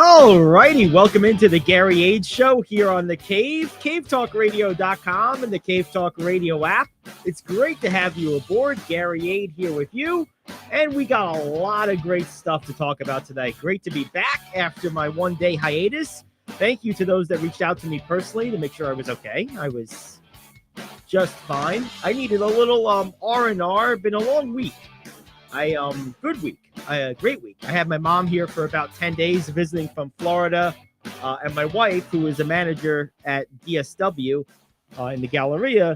All righty, welcome into the Gary Ayd Show here on the Cave, cavetalkradio.com and the Cave Talk Radio app. It's great to have you aboard. Gary Ayd here with you, and we got a lot of great stuff to talk about today. Great to be back after my one-day hiatus. Thank you to those that reached out to me personally to make sure I was okay. I was just fine. I needed a little R&R. Been a long week. Good week. A great week. I had my mom here for about 10 days visiting from Florida, and my wife, who is a manager at DSW in the Galleria.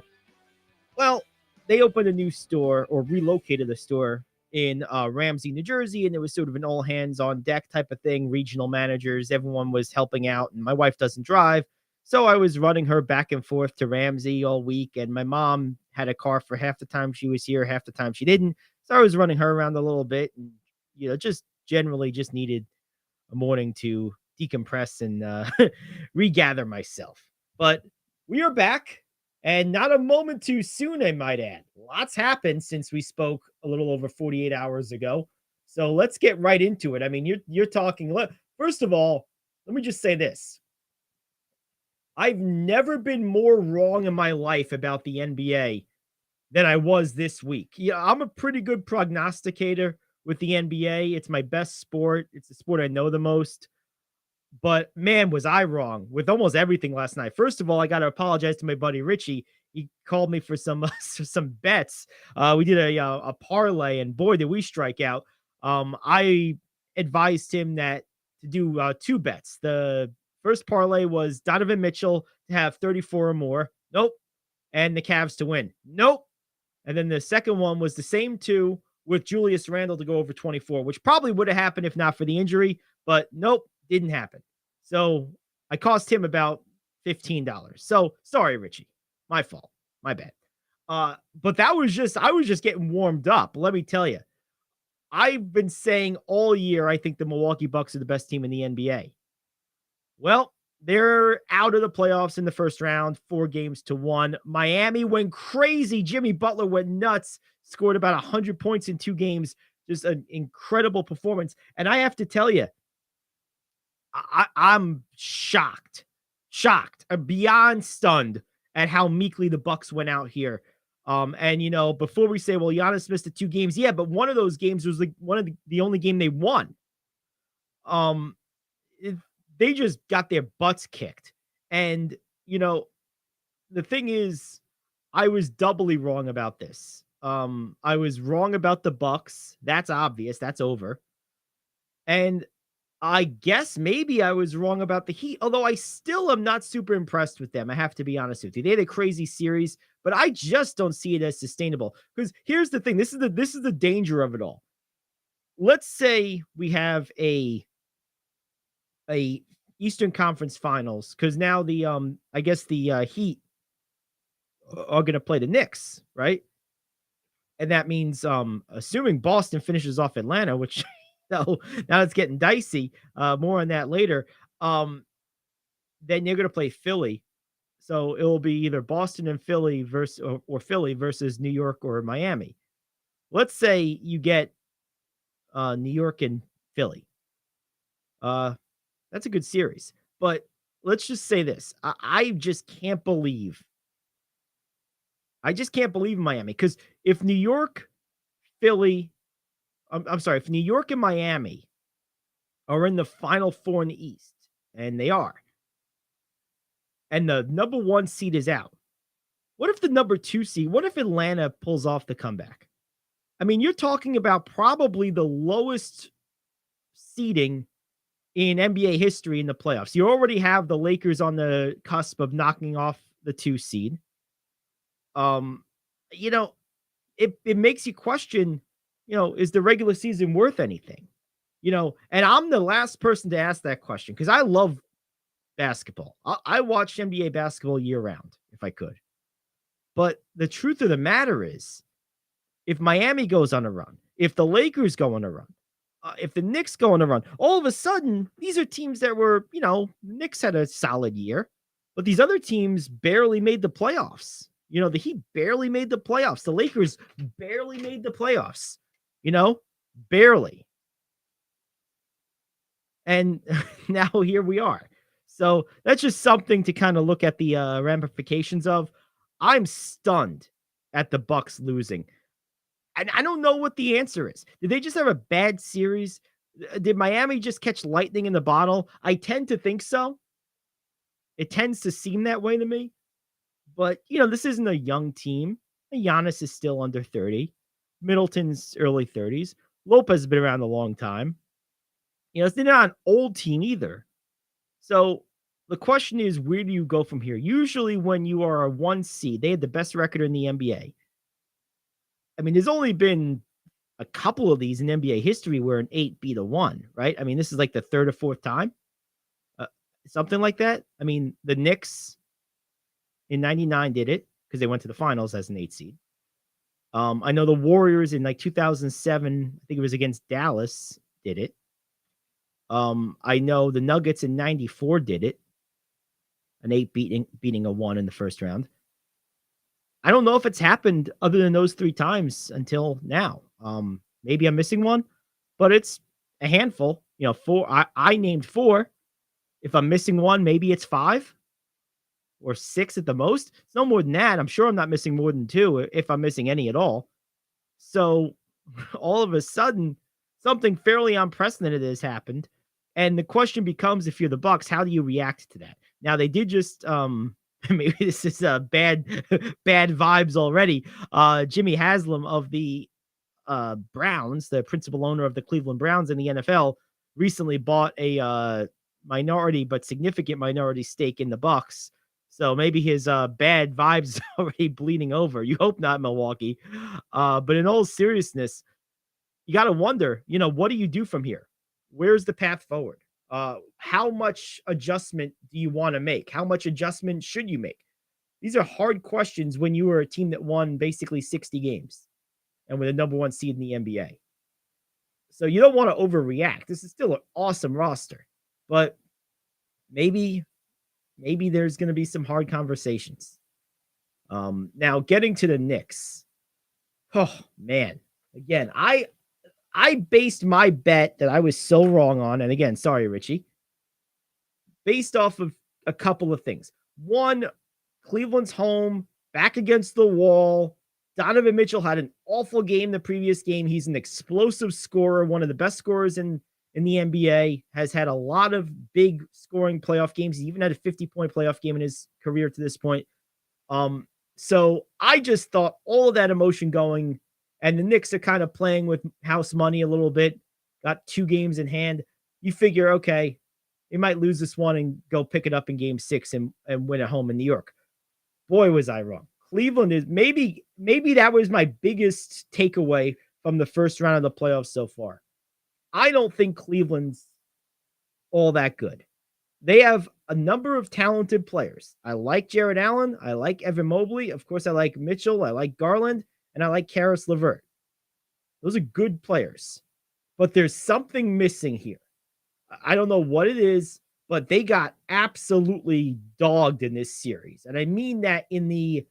Well, they opened a new store or relocated a store in Ramsey, New Jersey, and it was sort of an all hands on deck type of thing. Regional managers, everyone was helping out, and my wife doesn't drive. So I was running her back and forth to Ramsey all week, and my mom had a car for half the time she was here, half the time she didn't. So I was running her around a little bit and, just generally just needed a morning to decompress and regather myself. But we are back, and not a moment too soon, I might add. Lots happened since we spoke a little over 48 hours ago. So let's get right into it. I mean, you're talking. First of all, let me just say this. I've never been more wrong in my life about the NBA than I was this week. Yeah, I'm a pretty good prognosticator with the NBA. It's my best sport. It's the sport I know the most. But man, was I wrong with almost everything last night. First of all, I got to apologize to my buddy Richie. He called me for some bets. We did a parlay, and boy, did we strike out. I advised him that to do two bets. The first parlay was Donovan Mitchell to have 34 or more. Nope. And the Cavs to win. Nope. And then the second one was the same two with Julius Randle to go over 24, which probably would have happened if not for the injury, but nope, didn't happen. So I cost him about $15. So sorry, Richie. My fault. My bad. But I was just getting warmed up. Let me tell you, I've been saying all year, I think the Milwaukee Bucks are the best team in the NBA. Well, they're out of the playoffs in the first round, 4-1. Miami went crazy. Jimmy Butler went nuts, scored about 100 points in 2 games. Just an incredible performance. And I have to tell you, I'm shocked, beyond stunned at how meekly the Bucks went out here. And before we say, well, Giannis missed the 2 games. Yeah, but one of those games was like one of the only game they won. They just got their butts kicked. And, the thing is, I was doubly wrong about this. I was wrong about the Bucks. That's obvious. That's over. And I guess maybe I was wrong about the Heat, although I still am not super impressed with them. I have to be honest with you. They had a crazy series, but I just don't see it as sustainable. Because here's the thing. This is the danger of it all. Let's say we have a Eastern Conference Finals, because now the I guess the Heat are going to play the Knicks, right? And that means assuming Boston finishes off Atlanta, which now it's getting dicey. More on that later. Then you're going to play Philly, so it will be either Boston and Philly versus or Philly versus New York or Miami. Let's say you get New York and Philly. That's a good series, but let's just say this. I just can't believe Miami, because if New York, Philly, if New York and Miami are in the Final Four in the East, and they are, and the number 1 seed is out, what if the number 2 seed, what if Atlanta pulls off the comeback? I mean, you're talking about probably the lowest seeding in NBA history in the playoffs. You already have the Lakers on the cusp of knocking off the 2 seed. It makes you question, is the regular season worth anything? And I'm the last person to ask that question because I love basketball. I watch NBA basketball year round if I could. But the truth of the matter is, if Miami goes on a run, if the Lakers go on a run, if the Knicks go on a run, all of a sudden, these are teams that were, Knicks had a solid year, but these other teams barely made the playoffs. The Heat barely made the playoffs. The Lakers barely made the playoffs, barely. And now here we are. So that's just something to kind of look at the ramifications of. I'm stunned at the Bucks losing. And I don't know what the answer is. Did they just have a bad series? Did Miami just catch lightning in the bottle? I tend to think so. It tends to seem that way to me. But, this isn't a young team. Giannis is still under 30. Middleton's early 30s. Lopez has been around a long time. It's not an old team either. So the question is, where do you go from here? Usually when you are a 1 seed, they had the best record in the NBA. I mean, there's only been a couple of these in NBA history where an 8 beat a 1, right? I mean, this is like the third or fourth time. Something like that. I mean, the Knicks in 99 did it because they went to the finals as an 8 seed. I know the Warriors in like 2007, I think it was against Dallas, did it. I know the Nuggets in 94 did it. An 8 beating a 1 in the first round. I don't know if it's happened other than those 3 times until now. Maybe I'm missing one, but it's a handful. 4. I named 4. If I'm missing one, maybe it's 5 or 6 at the most. It's no more than that. I'm sure I'm not missing more than 2 if I'm missing any at all. So all of a sudden, something fairly unprecedented has happened. And the question becomes, if you're the Bucks, how do you react to that? Now, they did just maybe this is bad vibes already. Jimmy Haslam of the Browns, the principal owner of the Cleveland Browns in the NFL, recently bought a minority but significant minority stake in the Bucks. So maybe his bad vibes already bleeding over. You hope not, Milwaukee. But in all seriousness, you got to wonder, what do you do from here? Where's the path forward? How much adjustment do you want to make? How much adjustment should you make? These are hard questions when you were a team that won basically 60 games and with a number 1 seed in the NBA. So you don't want to overreact. This is still an awesome roster, but maybe there's going to be some hard conversations. Now getting to the Knicks. Oh man. Again, I based my bet that I was so wrong on, and again, sorry, Richie, based off of a couple of things. One, Cleveland's home, back against the wall. Donovan Mitchell had an awful game the previous game. He's an explosive scorer, one of the best scorers in the NBA, has had a lot of big scoring playoff games. He even had a 50-point playoff game in his career to this point. So I just thought all of that emotion going, and the Knicks are kind of playing with house money a little bit, got 2 games in hand. You figure, okay, they might lose this one and go pick it up in game 6 and win at home in New York. Boy, was I wrong. Cleveland is maybe that was my biggest takeaway from the first round of the playoffs so far. I don't think Cleveland's all that good. They have a number of talented players. I like Jared Allen. I like Evan Mobley. Of course, I like Mitchell. I like Garland. And I like Karis LeVert. Those are good players. But there's something missing here. I don't know what it is, but they got absolutely dogged in this series. And I mean that in the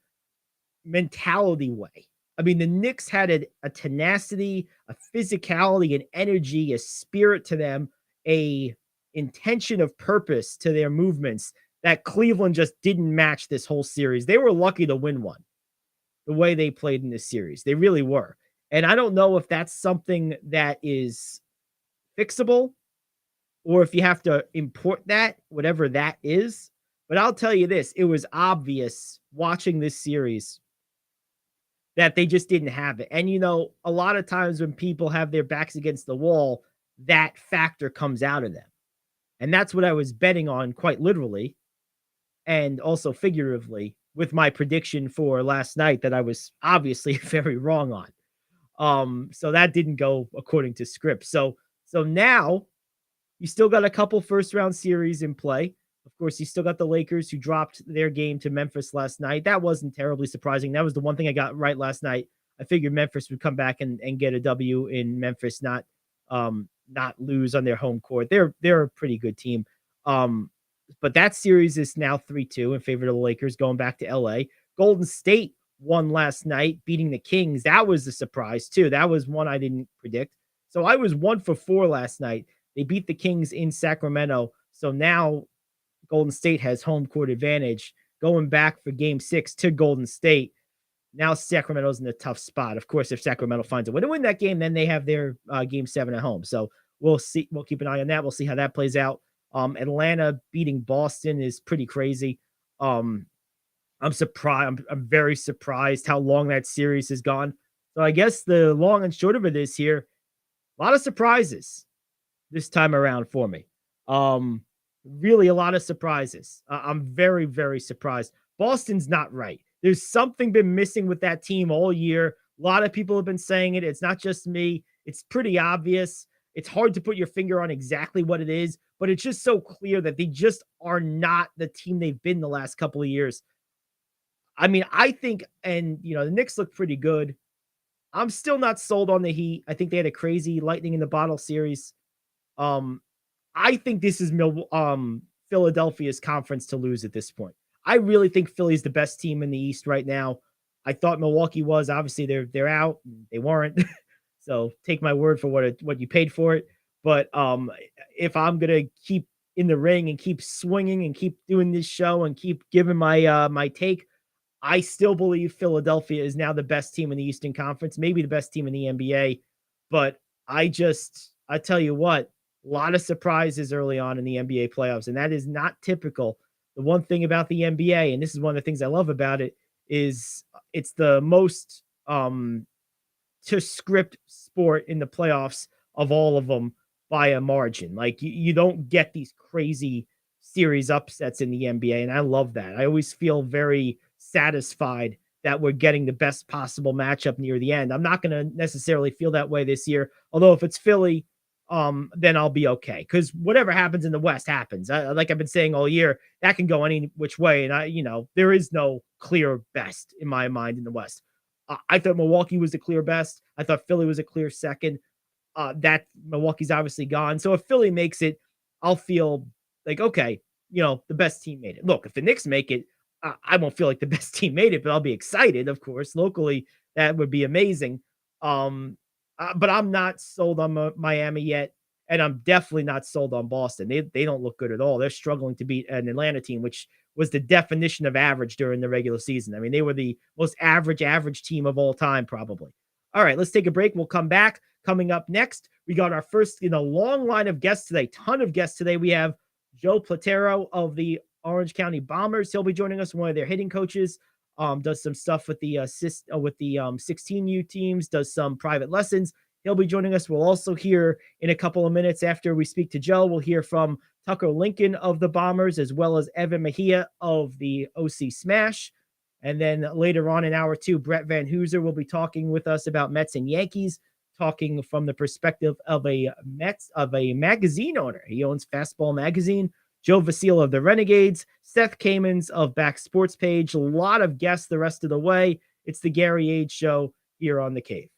mentality way. I mean, the Knicks had a tenacity, a physicality, an energy, a spirit to them, a intention of purpose to their movements that Cleveland just didn't match this whole series. They were lucky to win one the way they played in this series. They really were. And I don't know if that's something that is fixable or if you have to import that, whatever that is. But I'll tell you this, it was obvious watching this series that they just didn't have it. And, a lot of times when people have their backs against the wall, that factor comes out of them. And that's what I was betting on, quite literally, and also figuratively, with my prediction for last night that I was obviously very wrong on. So that didn't go according to script. So now you still got a couple first round series in play. Of course, you still got the Lakers who dropped their game to Memphis last night. That wasn't terribly surprising. That was the one thing I got right last night. I figured Memphis would come back and get a W in Memphis, not lose on their home court. They're a pretty good team. But that series is now 3-2 in favor of the Lakers going back to LA. Golden State won last night, beating the Kings. That was a surprise too. That was one I didn't predict. So I was 1 for 4 last night. They beat the Kings in Sacramento. So now Golden State has home court advantage going back for game 6 to Golden State. Now Sacramento's in a tough spot. Of course, if Sacramento finds a way to win that game, then they have their game 7 at home. So we'll see. We'll keep an eye on that. We'll see how that plays out. Atlanta beating Boston is pretty crazy. I'm surprised. I'm very surprised how long that series has gone. So I guess the long and short of it is here, a lot of surprises this time around for me. Really a lot of surprises. I'm very, very surprised. Boston's not right. There's something been missing with that team all year. A lot of people have been saying it. It's not just me. It's pretty obvious. It's hard to put your finger on exactly what it is, but it's just so clear that they just are not the team they've been the last couple of years. I mean, I think, and the Knicks look pretty good. I'm still not sold on the Heat. I think they had a crazy lightning in the bottle series. Um, I think this is Philadelphia's conference to lose at this point. I really think Philly's the best team in the East right now. I thought Milwaukee was. Obviously, they're out. They weren't. So take my word for what you paid for it. But if I'm gonna keep in the ring and keep swinging and keep doing this show and keep giving my take, I still believe Philadelphia is now the best team in the Eastern Conference, maybe the best team in the NBA. But I tell you what, a lot of surprises early on in the NBA playoffs, and that is not typical. The one thing about the NBA, and this is one of the things I love about it, is it's the most to script sport in the playoffs of all of them by a margin. Like you don't get these crazy series upsets in the NBA, and I love that. I always feel very satisfied that we're getting the best possible matchup near the end. I'm not going to necessarily feel that way this year, although if it's Philly, then I'll be okay, because whatever happens in the West happens. Like I've been saying all year, that can go any which way, and there is no clear best in my mind in the West. I thought Milwaukee was the clear best. I thought Philly was a clear second. That Milwaukee's obviously gone. So if Philly makes it, I'll feel like, okay, the best team made it. Look, if the Knicks make it, I won't feel like the best team made it, but I'll be excited, of course. Locally, that would be amazing. But I'm not sold on Miami yet, and I'm definitely not sold on Boston. They don't look good at all. They're struggling to beat an Atlanta team, which was the definition of average during the regular season. I mean, they were the most average team of all time, probably. All right, let's take a break. We'll come back. Coming up next, we got our first in a long line of guests today. Ton of guests today. We have Joe Platero of the Orange County Bombers. He'll be joining us, one of their hitting coaches. Does some stuff with the 16U teams, does some private lessons. He'll be joining us. We'll also hear in a couple of minutes after we speak to Joe, we'll hear from Tucker Lincoln of the Bombers, as well as Evan Mejia of the OC Smash. And then later on in hour 2, Bret Van Hooser will be talking with us about Mets and Yankees, talking from the perspective of a magazine owner. He owns Fastball magazine. Joe Vasile of the Renegades, Seth Kamens of Back Sports Page. A lot of guests the rest of the way. It's the Gary Ayd Show here on The Cave.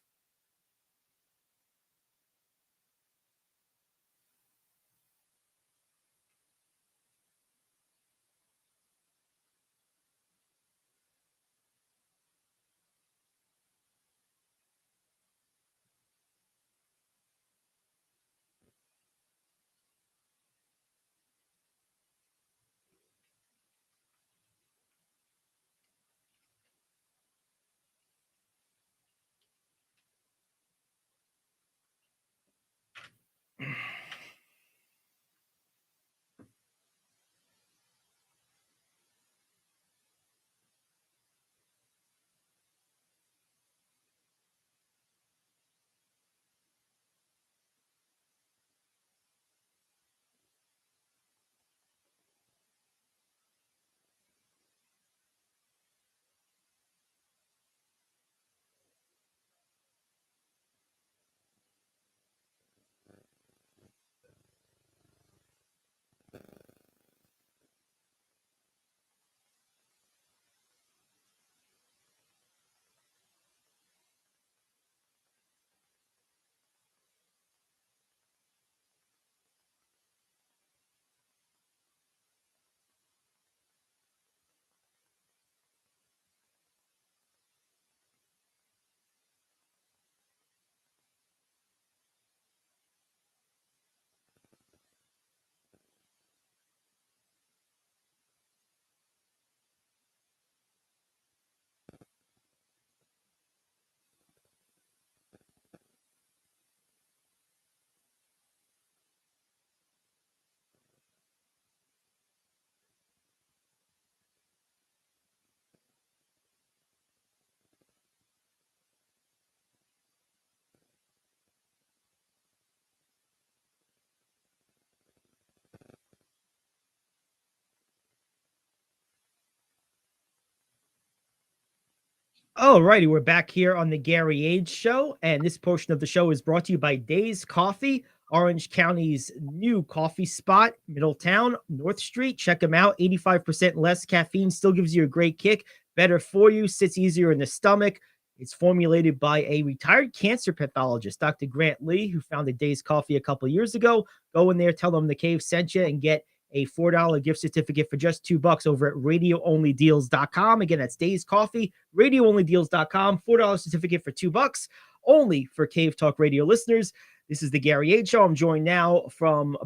All righty, we're back here on the Gary Ayd Show, and this portion of the show is brought to you by Days Coffee, Orange County's new coffee spot, Middletown, North Street. Check them out. 85% less caffeine, still gives you a great kick, better for you, sits easier in the stomach. It's formulated by a retired cancer pathologist, Dr. Grant Lee, who founded Days Coffee a couple of years ago. Go in there, tell them the Cave sent you, and get a $4 gift certificate for just $2 over at radioonlydeals.com. Again, that's Days Coffee, radioonlydeals.com, $4 certificate for $2 only for Cave Talk Radio listeners. This is the Gary Ayd Show. I'm joined now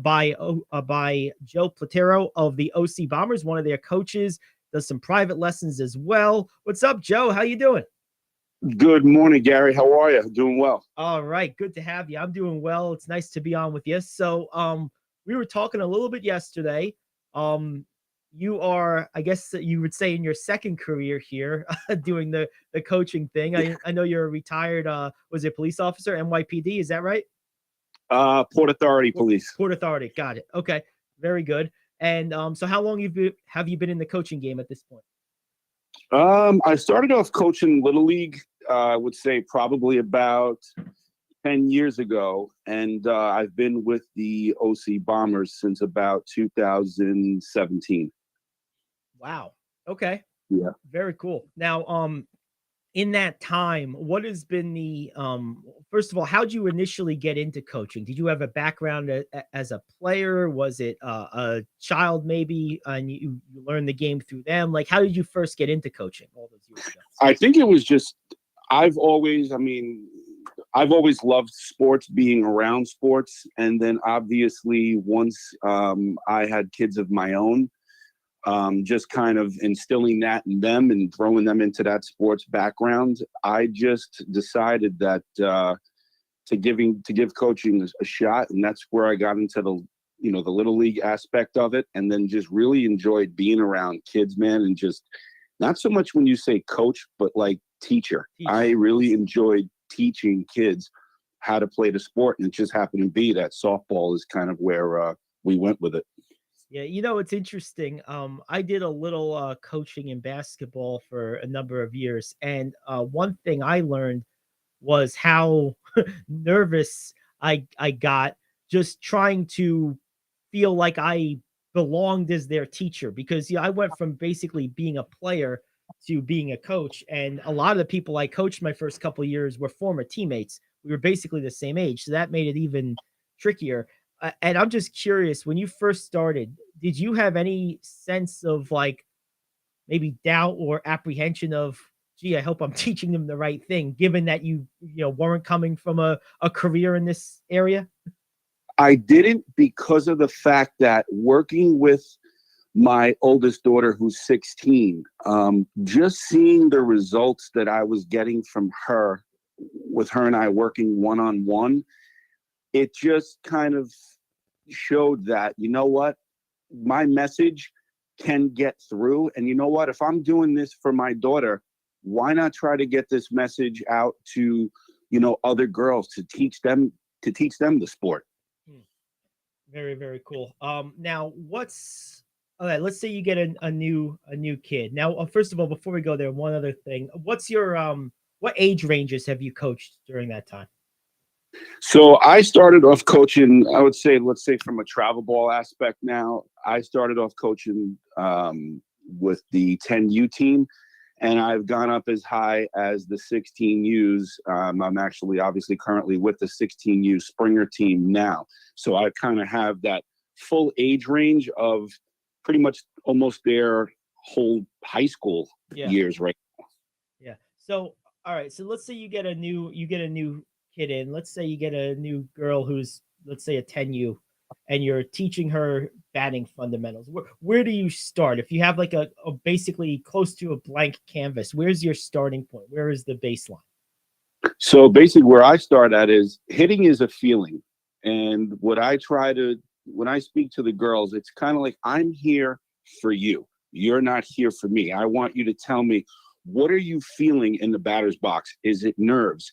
by Joe Platero of the OC Bombers, one of their coaches, does some private lessons as well. What's up, Joe? How you doing? Good morning, Gary. How are you? Doing well. All right. Good to have you. I'm doing well. It's nice to be on with you. So, we were talking a little bit yesterday. You are, I guess you would say, in your second career here, doing the coaching thing. I know you're a retired, was it police officer, NYPD? Is that right? Port Authority Police. Port Authority. Got it. Okay. Very good. And so how long have you been in the coaching game at this point? I started off coaching Little League, I would say probably about 10 years ago. And I've been with the OC Bombers since about 2017. Wow. Okay. Yeah. Very cool. Now, in that time, what has been the, first of all, how'd you initially get into coaching? Did you have a background as a player? Was it a child maybe, and you learned the game through them? Like, how did you first get into coaching all those years ago? I think it was just, I've always loved sports, being around sports. And then obviously once I had kids of my own, just kind of instilling that in them and throwing them into that sports background, I just decided that to give coaching a shot. And that's where I got into the Little League aspect of it. And then just really enjoyed being around kids, man. And just not so much when you say coach, but like teacher. I really enjoyed teaching kids how to play the sport. And it just happened to be that softball is kind of where we went with it. Yeah, it's interesting. I did a little coaching in basketball for a number of years, and one thing I learned was how nervous I got just trying to feel like I belonged as their teacher, because I went from basically being a player to being a coach, and a lot of the people I coached my first couple of years were former teammates. We were basically the same age, so that made it even trickier. And I'm just curious, when you first started, did you have any sense of like maybe doubt or apprehension of, gee, I hope I'm teaching them the right thing, given that you weren't coming from a career in this area? I didn't, because of the fact that working with my oldest daughter, who's 16, just seeing the results that I was getting from her, with her and I working one-on-one, it just kind of showed that, you know what, my message can get through. And you know what, if I'm doing this for my daughter, why not try to get this message out to, other girls, to teach them the sport. Very, very cool. Now all right, let's say you get a new kid. Now, first of all, before we go there, one other thing. What's your what age ranges have you coached during that time? So I started off coaching, I would say, let's say from a travel ball aspect now, I started off coaching with the 10U team, and I've gone up as high as the 16Us. I'm actually obviously currently with the 16U Springer team now. So I kind of have that full age range of pretty much almost their whole high school years right now. Yeah. So, all right. So let's say you get a new kid in. Let's say you get a new girl who's, let's say, a 10U, and you're teaching her batting fundamentals. Where do you start? If you have like a basically close to a blank canvas, where's your starting point? Where is the baseline? So basically where I start at is, hitting is a feeling. And when I speak to the girls, it's kind of like, I'm here for you. You're not here for me. I want you to tell me, what are you feeling in the batter's box? Is it nerves?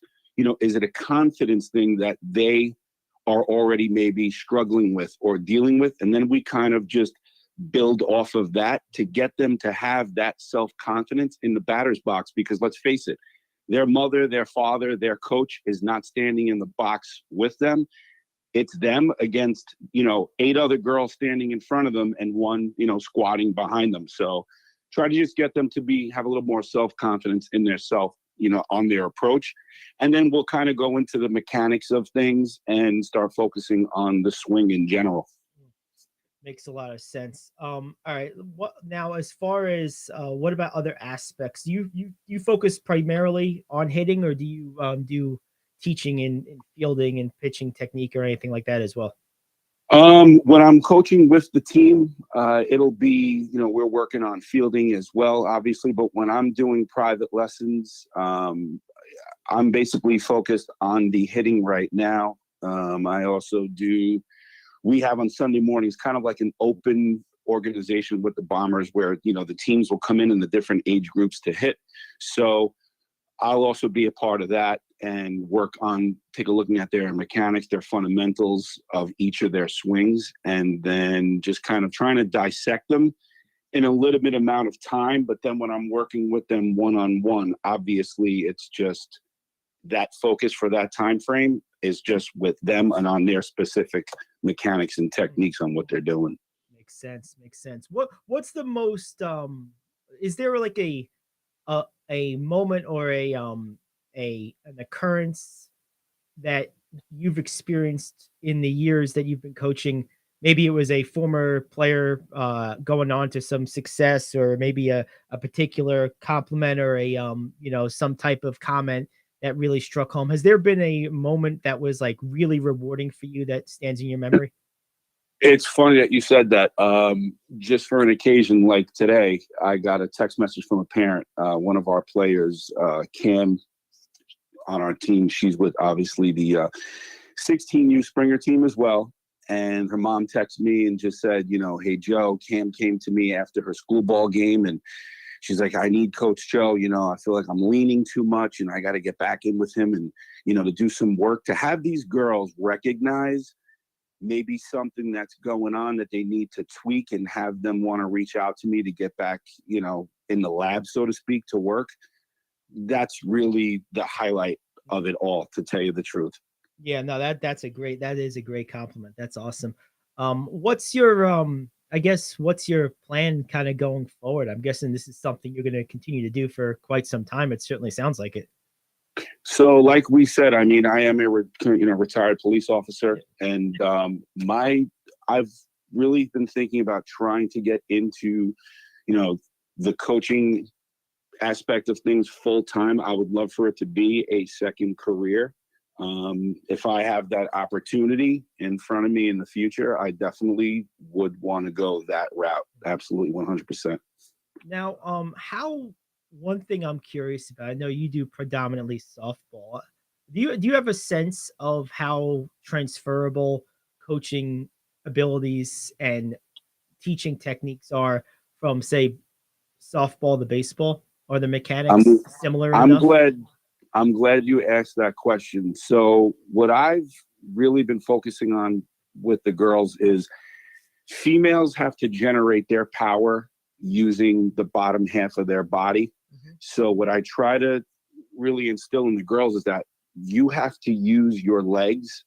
Is it a confidence thing that they are already maybe struggling with or dealing with? And then we kind of just build off of that to get them to have that self-confidence in the batter's box. Because let's face it, their mother, their father, their coach is not standing in the box with them. It's them against, 8 other girls standing in front of them and one, squatting behind them. So try to just get them to have a little more self-confidence in their self, on their approach. And then we'll kind of go into the mechanics of things and start focusing on the swing in general. Makes a lot of sense. All right. What now, as far as what about other aspects? You focus primarily on hitting, or do you do teaching in fielding and pitching technique or anything like that as well? When I'm coaching with the team, it'll be, we're working on fielding as well, obviously. But when I'm doing private lessons, I'm basically focused on the hitting right now. I also we have on Sunday mornings kind of like an open organization with the Bombers where, the teams will come in the different age groups to hit. So I'll also be a part of that and take a look at their mechanics, their fundamentals of each of their swings, and then just kind of trying to dissect them in a limited amount of time. But then when I'm working with them one-on-one, obviously it's just that focus for that time frame is just with them and on their specific mechanics and techniques on what they're doing. Makes sense. What's the most is there like a moment or an occurrence that you've experienced in the years that you've been coaching? Maybe it was a former player going on to some success, or maybe a particular compliment or some type of comment that really struck home. Has there been a moment that was like really rewarding for you that stands in your memory? It's funny that you said that. Just for an occasion like today, I got a text message from a parent. One of our players, Cam, on our team, she's with obviously the 16U Springer team as well. And her mom texted me and just said, hey, Joe, Cam came to me after her school ball game. And she's like, I need Coach Joe. I feel like I'm leaning too much and I got to get back in with him and, to do some work. To have these girls recognize maybe something that's going on that they need to tweak and have them want to reach out to me to get back, in the lab, so to speak, to work. That's really the highlight of it all, to tell you the truth. Yeah, no, that is a great compliment. That's awesome. What's your what's your plan kind of going forward? I'm guessing this is something you're going to continue to do for quite some time. It certainly sounds like it. So like we said, I mean, I am a retired police officer, and I've really been thinking about trying to get into, the coaching aspect of things full time. I would love for it to be a second career. If I have that opportunity in front of me in the future, I definitely would want to go that route. Absolutely, 100%. Now, one thing I'm curious about, I know you do predominantly softball. Do you have a sense of how transferable coaching abilities and teaching techniques are from, say, softball to baseball? Are the mechanics similar enough? I'm glad you asked that question. So what I've really been focusing on with the girls is females have to generate their power using the bottom half of their body. Mm-hmm. So what I try to really instill in the girls is that you have to use your legs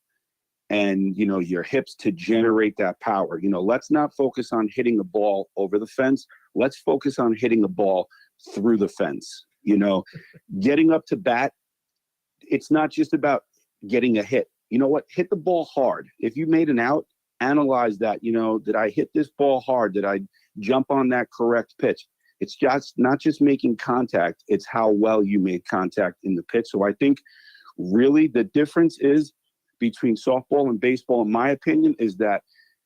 and, your hips to generate that power. Let's not focus on hitting a ball over the fence. Let's focus on hitting a ball through the fence. Getting up to bat, it's not just about getting a hit. You know what? Hit the ball hard. If you made an out, analyze that. Did I hit this ball hard? Did I jump on that correct pitch? It's just not just making contact. It's how well you made contact in the pitch. So I think really the difference is between softball and baseball, in my opinion, is that,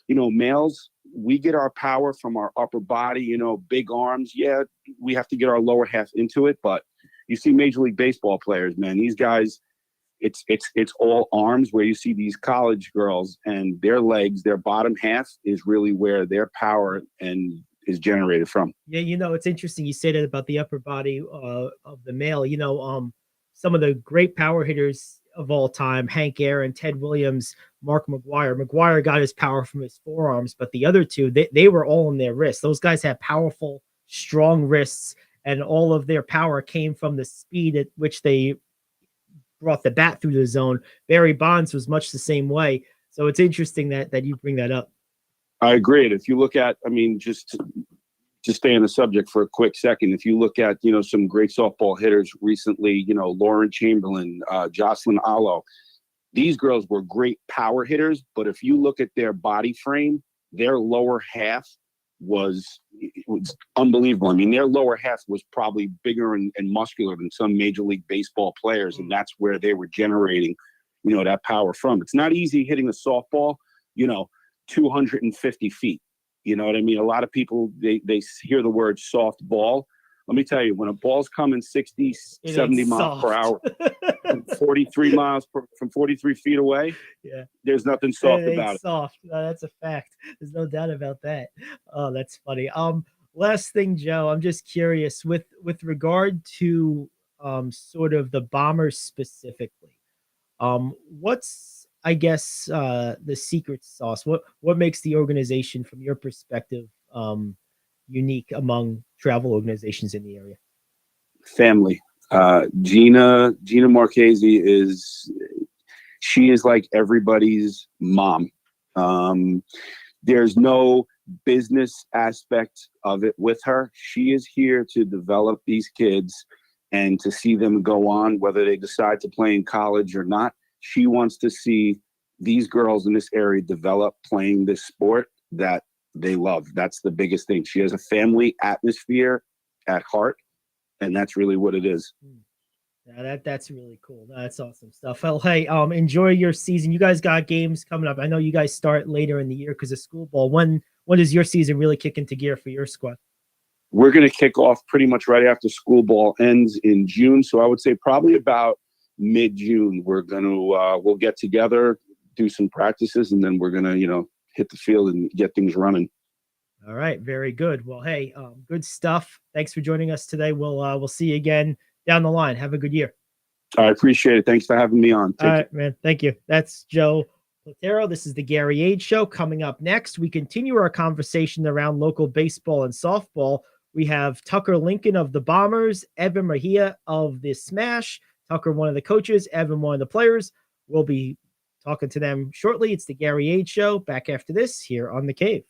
males, we get our power from our upper body, big arms. Yeah, we have to get our lower half into it. But you see Major League Baseball players, man, these guys, it's all arms, where you see these college girls and their legs, their bottom half is really where their power and is generated from. Yeah, it's interesting you say that about the upper body of the male. Some of the great power hitters of all time, Hank Aaron, Ted Williams, Mark McGwire. McGwire got his power from his forearms, but the other two, they were all in their wrists. Those guys have powerful, strong wrists, and all of their power came from the speed at which they brought the bat through the zone. Barry Bonds was much the same way. So it's interesting that you bring that up. I agree. And if you look at, I mean, just to stay on the subject for a quick second, if you look at, some great softball hitters recently, Lauren Chamberlain, Jocelyn Allo, these girls were great power hitters. But if you look at their body frame, their lower half was unbelievable. I mean, their lower half was probably bigger and muscular than some Major League Baseball players. And that's where they were generating, that power from. It's not easy hitting a softball, 250 feet. You know what I mean? A lot of people, they hear the word soft ball. Let me tell you, when a ball's coming 60, 70 miles per hour, from 43 feet away, there's nothing soft about it. Soft. That's a fact. There's no doubt about that. Oh, that's funny. Last thing, Joe, I'm just curious with regard to sort of the Bombers specifically. What's, I guess, the secret sauce? What makes the organization, from your perspective, unique among travel organizations in the area? Family. Gina Marchese she is like everybody's mom. There's no business aspect of it with her. She is here to develop these kids and to see them go on, whether they decide to play in college or not. She wants to see these girls in this area develop playing this sport that they love. That's the biggest thing. She has a family atmosphere at heart, and that's really what it is. Yeah, that's really cool. That's awesome stuff. Well, hey, enjoy your season. You guys got games coming up. I know you guys start later in the year because of school ball. When does your season really kick into gear for your squad? We're going to kick off pretty much right after school ball ends in June. So I would say probably about mid-June, we'll get together, do some practices, and then we're going to, hit the field and get things running. All right. Very good. Well, hey, good stuff. Thanks for joining us today. We'll see you again down the line. Have a good year. I appreciate it. Thanks for having me on. All right, man. Thank you. That's Joe Platero. This is the Gary Ayd Show. Coming up next, we continue our conversation around local baseball and softball. We have Tucker Lincoln of the Bombers, Evan Mejia of the Smash. Tucker, one of the coaches, Evan, one of the players. We'll be talking to them shortly. It's the Gary Ayd Show. Back after this here on The Cave.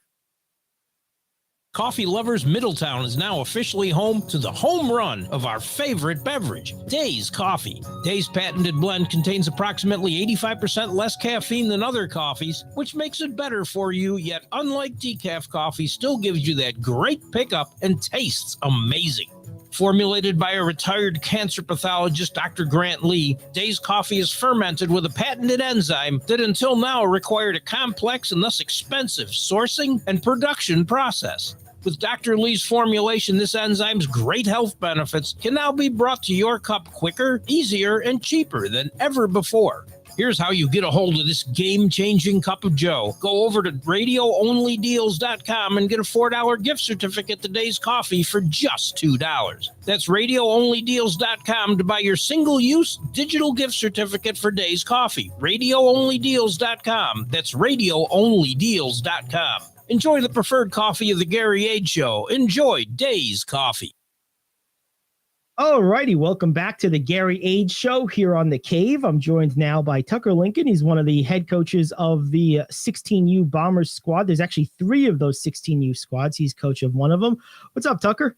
Coffee Lovers Middletown is now officially home to the home run of our favorite beverage, Days Coffee. Days' patented blend contains approximately 85% less caffeine than other coffees, which makes it better for you, yet unlike decaf coffee, still gives you that great pickup and tastes amazing. Formulated by a retired cancer pathologist, Dr. Grant Lee, Days Coffee is fermented with a patented enzyme that until now required a complex and thus expensive sourcing and production process. With Dr. Lee's formulation, this enzyme's great health benefits can now be brought to your cup quicker, easier, and cheaper than ever before. Here's how you get a hold of this game-changing cup of joe. Go over to RadioOnlyDeals.com and get a $4 gift certificate to Days Coffee for just $2. That's RadioOnlyDeals.com to buy your single-use digital gift certificate for Days Coffee. RadioOnlyDeals.com. That's RadioOnlyDeals.com. Enjoy the preferred coffee of the Gary Ayd Show. Enjoy Days Coffee. All righty. Welcome back to the Gary Ayd Show here on The Cave. I'm joined now by Tucker Lincoln. He's one of the head coaches of the 16U Bombers squad. There's actually 3 of those 16U squads. He's coach of one of them. What's up, Tucker?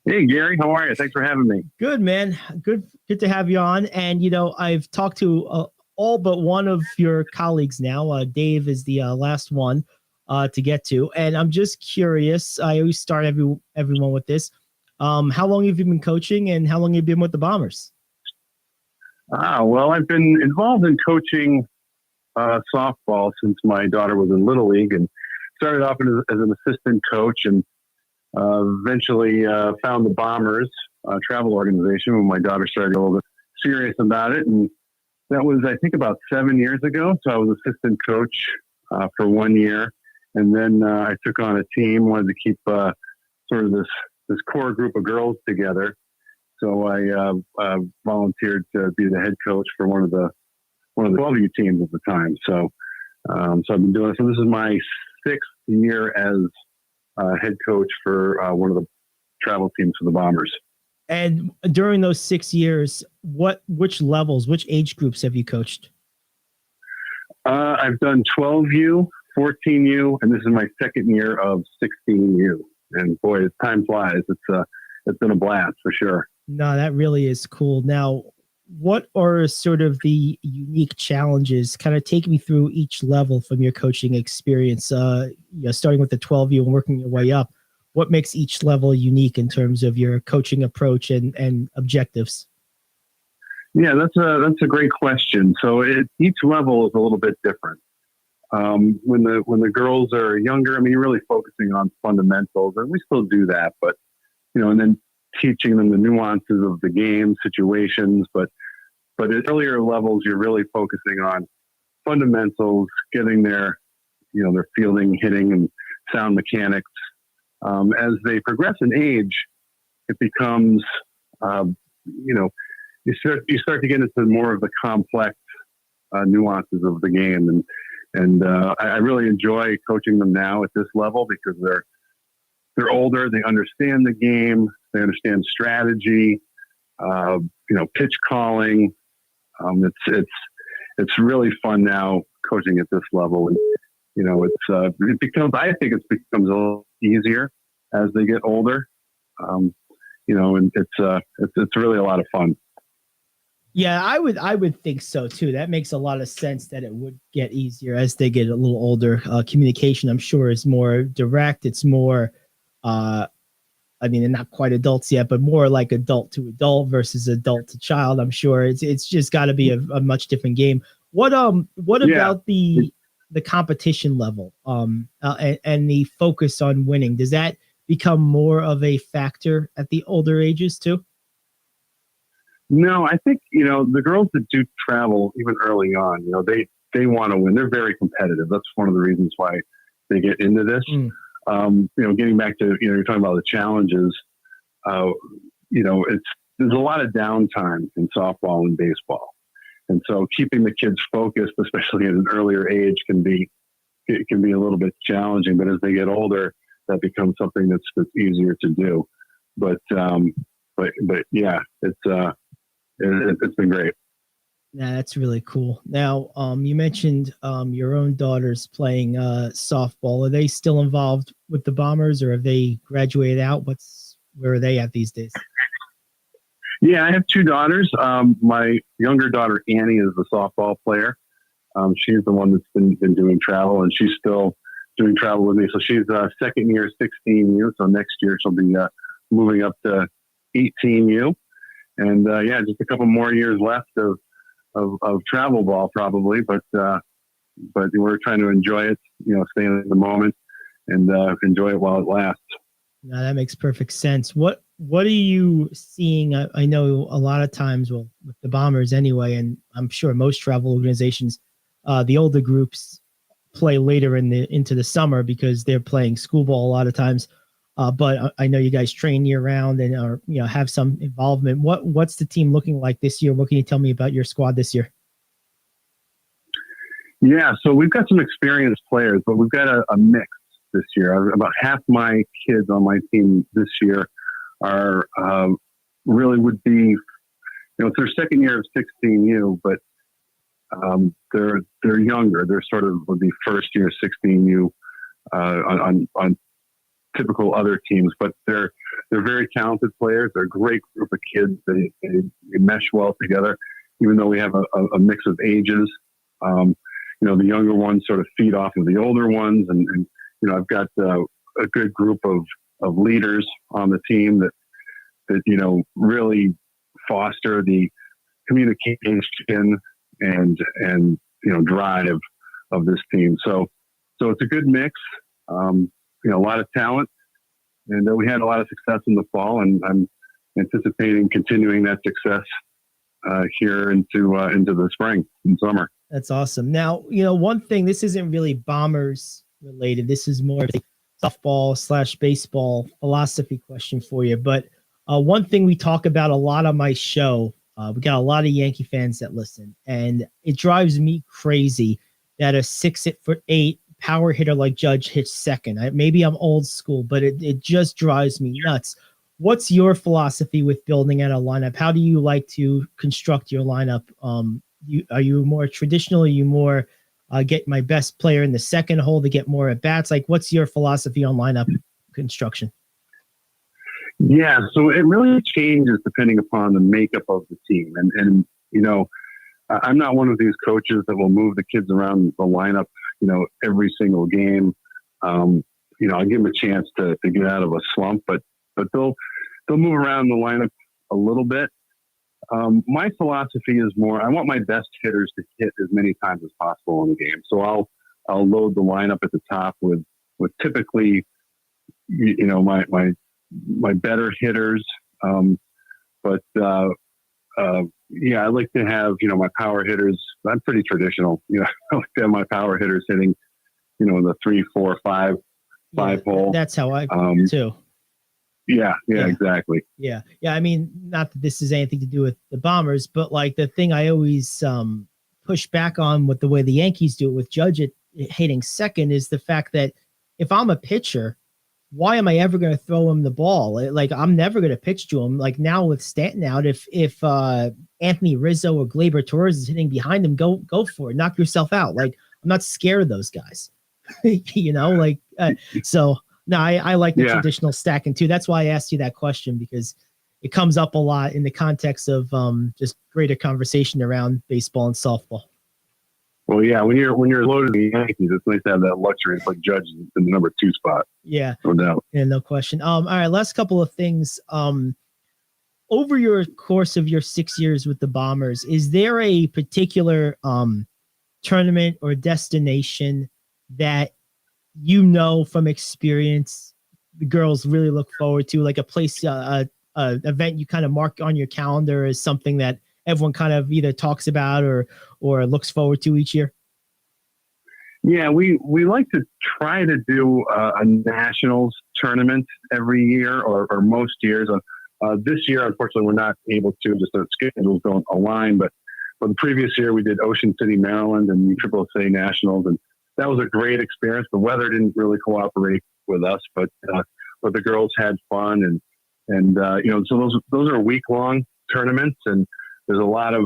Hey, Gary. How are you? Thanks for having me. Good, man. Good to have you on. And, I've talked to all but one of your colleagues now. Dave is the last one to get to. And I'm just curious. I always start everyone with this. How long have you been coaching and how long have you been with the Bombers? Well, I've been involved in coaching softball since my daughter was in Little League, and started off as an assistant coach, and eventually found the Bombers travel organization when my daughter started getting a little bit serious about it. And that was, I think, about 7 years ago. So I was assistant coach for 1 year. And then I took on a team, wanted to keep sort of this core group of girls together. So I volunteered to be the head coach for one of the 12U teams at the time. So I've been doing it. So this is my 6th year as head coach for one of travel teams for the Bombers. And during those 6 years, which levels, which age groups have you coached? I've done 12U, 14U, and this is my second year of 16U. And boy, as time flies, it's been a blast for sure. No, that really is cool. Now, what are sort of the unique challenges? Kind of take me through each level from your coaching experience. Starting with the 12U and working your way up. What makes each level unique in terms of your coaching approach and objectives? Yeah, that's a great question. So each level is a little bit different. When the girls are younger, I mean, you're really focusing on fundamentals, and we still do that, but and then teaching them the nuances of the game, situations. But at earlier levels, you're really focusing on fundamentals, getting their fielding, hitting, and sound mechanics. As they progress in age, it becomes, you start to get into more of the complex nuances of the game, and I really enjoy coaching them now at this level because they're older, they understand the game, they understand strategy, pitch calling. It's really fun now coaching at this level, and it becomes a little easier as they get older, and it's really a lot of fun. Yeah, I would think so too. That makes a lot of sense that it would get easier as they get a little older. Communication, I'm sure, is more direct. It's more, they're not quite adults yet, but more like adult to adult versus adult to child. I'm sure it's just got to be a much different game. What about the competition level and the focus on winning? Does that become more of a factor at the older ages too? No, I think, the girls that do travel even early on, they want to win. They're very competitive. That's one of the reasons why they get into this. Getting back to, you're talking about the challenges, there's a lot of downtime in softball and baseball. And so keeping the kids focused, especially at an earlier age, can be a little bit challenging, but as they get older, that becomes something that's easier to do. But yeah, it's been great. Yeah, that's really cool. Now, you mentioned your own daughters playing softball. Are they still involved with the Bombers, or have they graduated out? Where are they at these days? Yeah, I have two daughters. My younger daughter, Annie, is the softball player. She's the one that's been doing travel, and she's still doing travel with me. So she's second year, 16U. So next year she'll be moving up to 18U. And just a couple more years left of travel ball probably, but we're trying to enjoy it, stay in the moment and enjoy it while it lasts. No, that makes perfect sense. What are you seeing? I know a lot of times, with the Bombers anyway, and I'm sure most travel organizations, the older groups play later into the summer because they're playing school ball a lot of times. But I know you guys train year round and have some involvement. What's the team looking like this year? What can you tell me about your squad this year? Yeah, so we've got some experienced players, but we've got a mix this year. About half my kids on my team this year are really would be, it's their second year of 16U, but they're younger. They're sort of would be first year 16U on typical other teams, but they're very talented players. They're a great group of kids. They mesh well together, even though we have a mix of ages. The younger ones sort of feed off of the older ones, and I've got a good group of leaders on the team that really foster the communication and drive of this team. So it's a good mix. A lot of talent, and we had a lot of success in the fall, and I'm anticipating continuing that success here into the spring and summer. That's awesome. Now, one thing, this isn't really Bombers related. This is more of a softball / baseball philosophy question for you. But one thing we talk about a lot on my show, we got a lot of Yankee fans that listen, and it drives me crazy that a 6'8" power hitter like Judge hits second. Maybe I'm old school, but it just drives me nuts. what's your philosophy with building out a lineup? How do you like to construct your lineup? Are you more traditional? Are you more get my best player in the second hole to get more at bats? Like, what's your philosophy on lineup construction? Yeah, so it really changes depending upon the makeup of the team. And you know, I'm not one of these coaches that will move the kids around the lineup, you know, every single game. You know, I give them a chance to get out of a slump, but they'll move around the lineup a little bit. My philosophy is more, I want my best hitters to hit as many times as possible in the game. So I'll load the lineup at the top with typically, you know, my better hitters. Yeah, I like to have, you know, my power hitters. I'm pretty traditional. You know, I like to have my power hitters hitting, you know, the 3, 4, 5 hole. That's how I too. Yeah, exactly. Yeah. I mean, not that this has anything to do with the Bombers, but like the thing I always push back on with the way the Yankees do it with Judge hitting second is the fact that if I'm a pitcher, why am I ever going to throw him the ball? Like, I'm never going to pitch to him. Like now with Stanton out, if Anthony Rizzo or Gleyber Torres is hitting behind him, go for it. Knock yourself out. Like, I'm not scared of those guys. You know, like so. No, I like the traditional stacking too. That's why I asked you that question, because it comes up a lot in the context of just greater conversation around baseball and softball. Well, yeah, when you're loaded in the Yankees, it's nice to have that luxury. It's like Judge in the number 2 spot. Yeah, no doubt. Yeah, no question. All right, last couple of things. Over your course of your 6 years with the Bombers, is there a particular tournament or destination that you know from experience the girls really look forward to, like a place, event you kind of mark on your calendar as something that everyone kind of either talks about or looks forward to each year? Yeah, we like to try to do a nationals tournament every year or most years. This year, unfortunately, we're not able to, just our schedules don't align. But for the previous year, we did Ocean City, Maryland, and USSSA Nationals, and that was a great experience. The weather didn't really cooperate with us, but the girls had fun, and you know, so those are week-long tournaments, and there's a lot of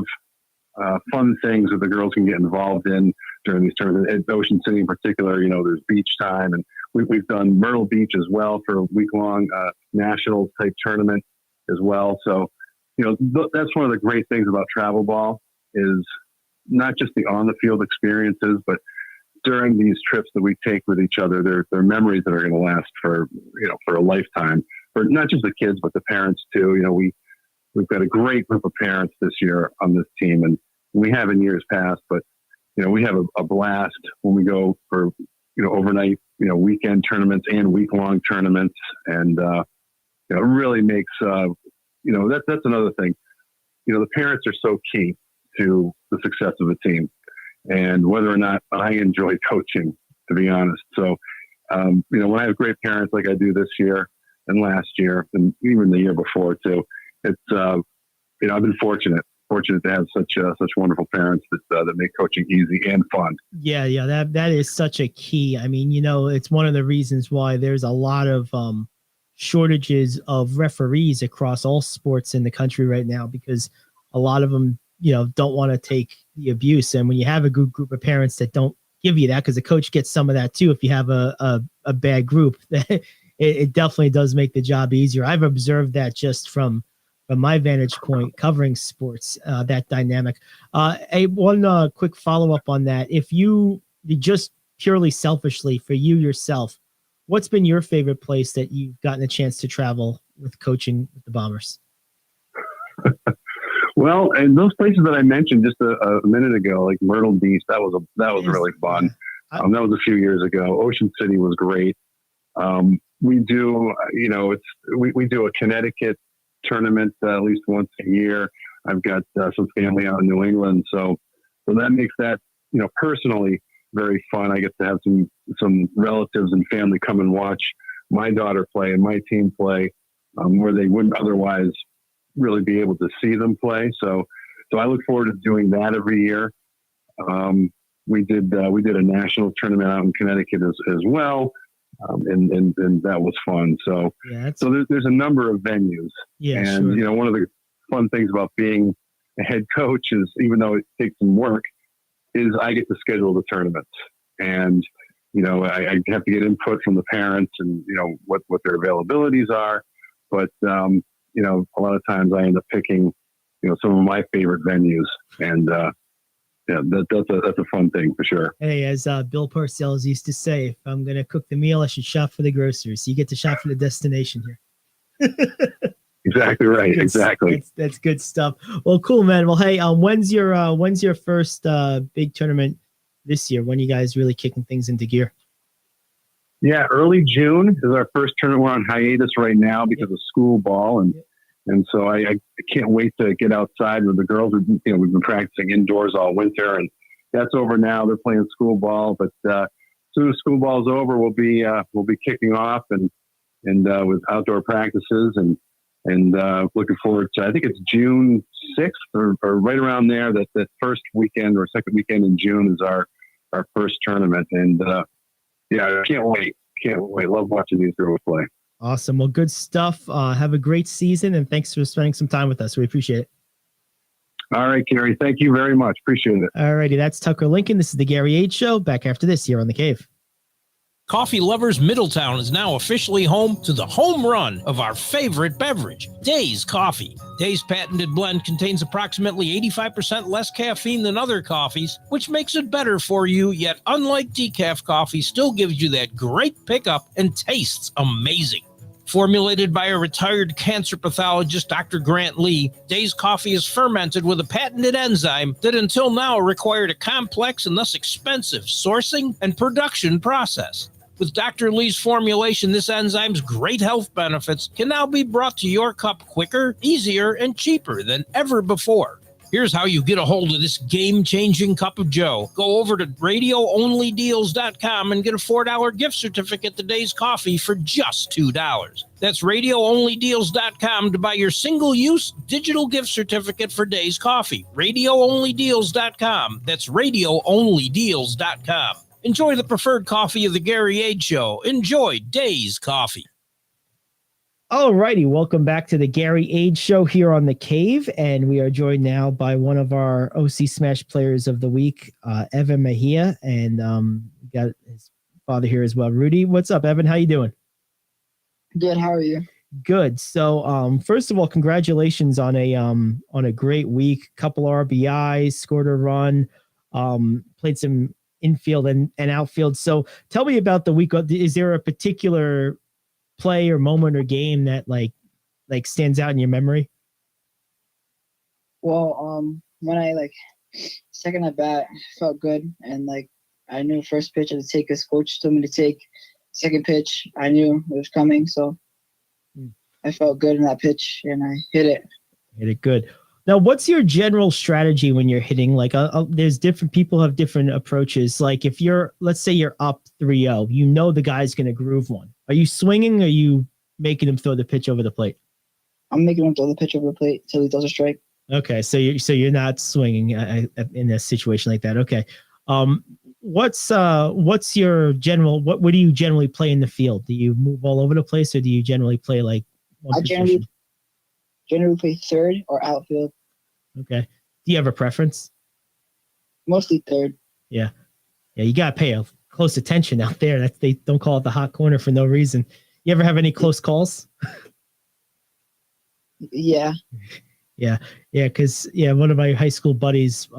fun things that the girls can get involved in during these tournaments. At Ocean City in particular, you know, there's beach time, and we've done Myrtle Beach as well for a week-long national type tournament as well. So, you know, that's one of the great things about travel ball is not just the on-the-field experiences, but during these trips that we take with each other, they're memories that are going to last for a lifetime, for not just the kids, but the parents too. You know, we've got a great group of parents this year on this team, and we have in years past, but, you know, we have a blast when we go for, you know, overnight, you know, weekend tournaments and week-long tournaments. And, you know, it really makes, you know, that's another thing. You know, the parents are so key to the success of the team, and whether or not I enjoy coaching, to be honest. So, you know, when I have great parents like I do this year and last year and even the year before too, it's, you know, I've been fortunate to have such wonderful parents that make coaching easy and fun. Yeah. That is such a key. I mean, you know, it's one of the reasons why there's a lot of shortages of referees across all sports in the country right now, because a lot of them, you know, don't want to take the abuse. And when you have a good group of parents that don't give you that, because the coach gets some of that too, if you have a bad group, it definitely does make the job easier. I've observed that just from my vantage point covering sports, that dynamic. One quick follow-up on that. If you just purely selfishly for you yourself, what's been your favorite place that you've gotten a chance to travel with coaching with the Bombers? Well, and those places that I mentioned just a minute ago, like Myrtle Beach, that was really fun. That was a few years ago. Ocean City was great. We do, you know, we do a Connecticut tournament at least once a year. I've got some family out in New England, so that makes that, you know, personally very fun. I get to have some relatives and family come and watch my daughter play and my team play, where they wouldn't otherwise really be able to see them play. So I look forward to doing that every year. We did a national tournament out in Connecticut as well. and that was fun. So, there's a number of venues. Yeah, and sure. One of the fun things about being a head coach is, even though it takes some work, is I get to schedule the tournaments, and I have to get input from the parents and what their availabilities are. But a lot of times I end up picking some of my favorite venues, and that's a fun thing for sure. Hey, as Bill Parcells used to say, if I'm going to cook the meal, I should shop for the groceries. So you get to shop for the destination here. Exactly right. Exactly. That's good stuff. Well, cool, man. Well, hey, when's your first big tournament this year? When you guys really kicking things into gear? Yeah, early June is our first tournament. We're on hiatus right now because of school ball, and so I can't wait to get outside with the girls. We've been practicing indoors all winter, and that's over now. They're playing school ball, but as soon as school ball is over, we'll be kicking off and with outdoor practices and looking forward to, I think it's June 6th or right around there. That first weekend or second weekend in June is our first tournament, and I can't wait. Love watching these girls play. Awesome. Well, good stuff. Have a great season, and thanks for spending some time with us. We appreciate it. All right, Gary. Thank you very much. Appreciate it. All righty. That's Tucker Lincoln. This is the Gary Ayd Show. Back after this here on The Cave. Coffee Lovers Middletown is now officially home to the home run of our favorite beverage, Days Coffee. Days patented blend contains approximately 85% less caffeine than other coffees, which makes it better for you, yet unlike decaf coffee, still gives you that great pickup and tastes amazing. Formulated by a retired cancer pathologist, Dr. Grant Lee, Days Coffee is fermented with a patented enzyme that until now required a complex and thus expensive sourcing and production process. With Dr. Lee's formulation, this enzyme's great health benefits can now be brought to your cup quicker, easier, and cheaper than ever before. Here's how you get a hold of this game-changing cup of joe. Go over to radioonlydeals.com and get a $4 gift certificate to Days Coffee for just $2. That's radioonlydeals.com to buy your single-use digital gift certificate for Days Coffee. Radioonlydeals.com. That's radioonlydeals.com. Enjoy the preferred coffee of the Gary Ayd Show. Enjoy Days Coffee. All righty. Welcome back to the Gary Ayd Show here on The Cave. And we are joined now by one of our OC Smash players of the week, Evan Mejia. And we got his father here as well, Rudy. What's up, Evan? How you doing? Good. How are you? Good. So first of all, congratulations on a great week. Couple RBIs, scored a run, played some infield and outfield. So tell me about the week. Is there a particular play or moment or game that like stands out in your memory? Well, when I second at bat, felt good, and I knew first pitch I had to take. His coach told me to take. Second pitch, I knew it was coming, so I felt good in that pitch, and I hit it. Hit it good. Now, what's your general strategy when you're hitting? There's different people have different approaches. Like if let's say you're up 3-0, you know the guy's going to groove one. Are you swinging or are you making him throw the pitch over the plate? I'm making him throw the pitch over the plate until he does a strike. Okay, so you're not swinging in a situation like that. Okay, what's your general? What do you generally play in the field? Do you move all over the place, or do you generally play one position? Generally play third or outfield. Okay. Do you have a preference? Mostly third. Yeah. You gotta pay close attention out there. They don't call it the hot corner for no reason. You ever have any close calls? Yeah. Yeah. Because one of my high school buddies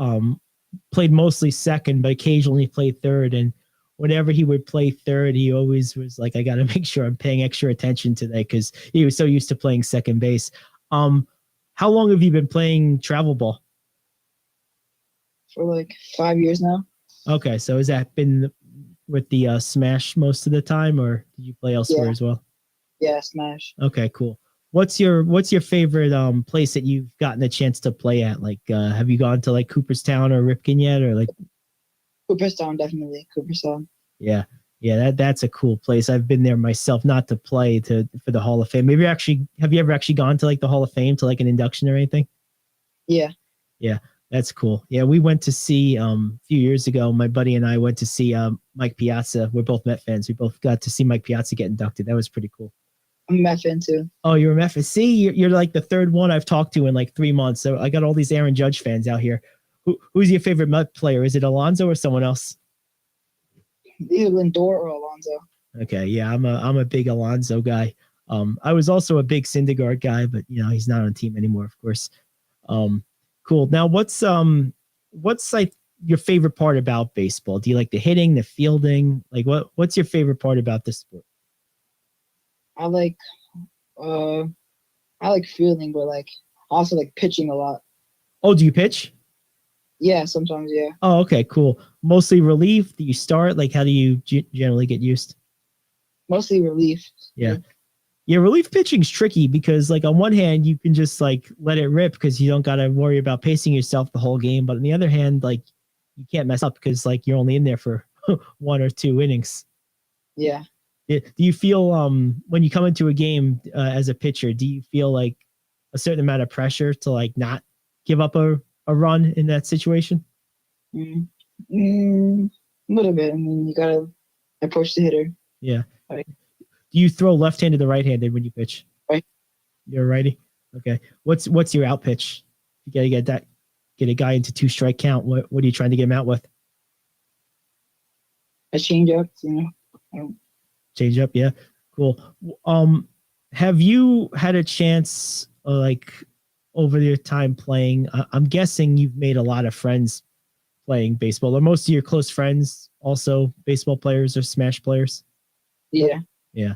played mostly second, but occasionally played third. And whenever he would play third, he always was like, I got to make sure I'm paying extra attention today because he was so used to playing second base. How long have you been playing travel ball? For 5 years now. Okay, so has that been with the Smash most of the time, or did you play elsewhere as well? Yeah, Smash. Okay, cool. What's your favorite place that you've gotten a chance to play at? Have you gone to Cooperstown or Ripken yet, or Cooperstown? Definitely Cooperstown. Yeah, that's a cool place. I've been there myself, not to play for the Hall of Fame. Have you ever actually gone to the Hall of Fame to an induction or anything? Yeah. Yeah, That's cool. Yeah, we went to see a few years ago. My buddy and I went to see Mike Piazza. We're both Met fans. We both got to see Mike Piazza get inducted. That was pretty cool. I'm a Met fan too. Oh, you're a Met fan. See, you're like the third one I've talked to in like 3 months. So I got all these Aaron Judge fans out here. Who's your favorite Met player? Is it Alonso or someone else? Either Lindor or Alonso. Okay, yeah, I'm a big Alonso guy. I was also a big Syndergaard guy, but he's not on the team anymore, of course. Cool. Now, what's like your favorite part about baseball? Do you like the hitting, the fielding? Like, what's your favorite part about this sport? I like fielding, but like also like pitching a lot. Oh, do you pitch? Yeah, sometimes. Yeah. Oh, okay, cool. Mostly relief. Do you start? Like, how do you generally get used? Mostly relief. Yeah. Yeah, relief pitching's tricky because, like, on one hand, you can just like let it rip because you don't got to worry about pacing yourself the whole game. But on the other hand, like, you can't mess up because like you're only in there for 1 or 2 innings. Yeah. Do you feel when you come into a game as a pitcher, do you feel like a certain amount of pressure to like not give up a run in that situation? A little bit. I mean, you gotta approach the hitter. Yeah. Right. Do you throw left-handed or right-handed when you pitch? Right. You're a righty. Okay. What's your out pitch? You gotta get a guy into 2-strike count. What are you trying to get him out with? A changeup, Change up, yeah. Cool. Have you had a chance like over your time playing? I'm guessing you've made a lot of friends playing baseball. Are most of your close friends also baseball players or Smash players? Yeah. Yeah.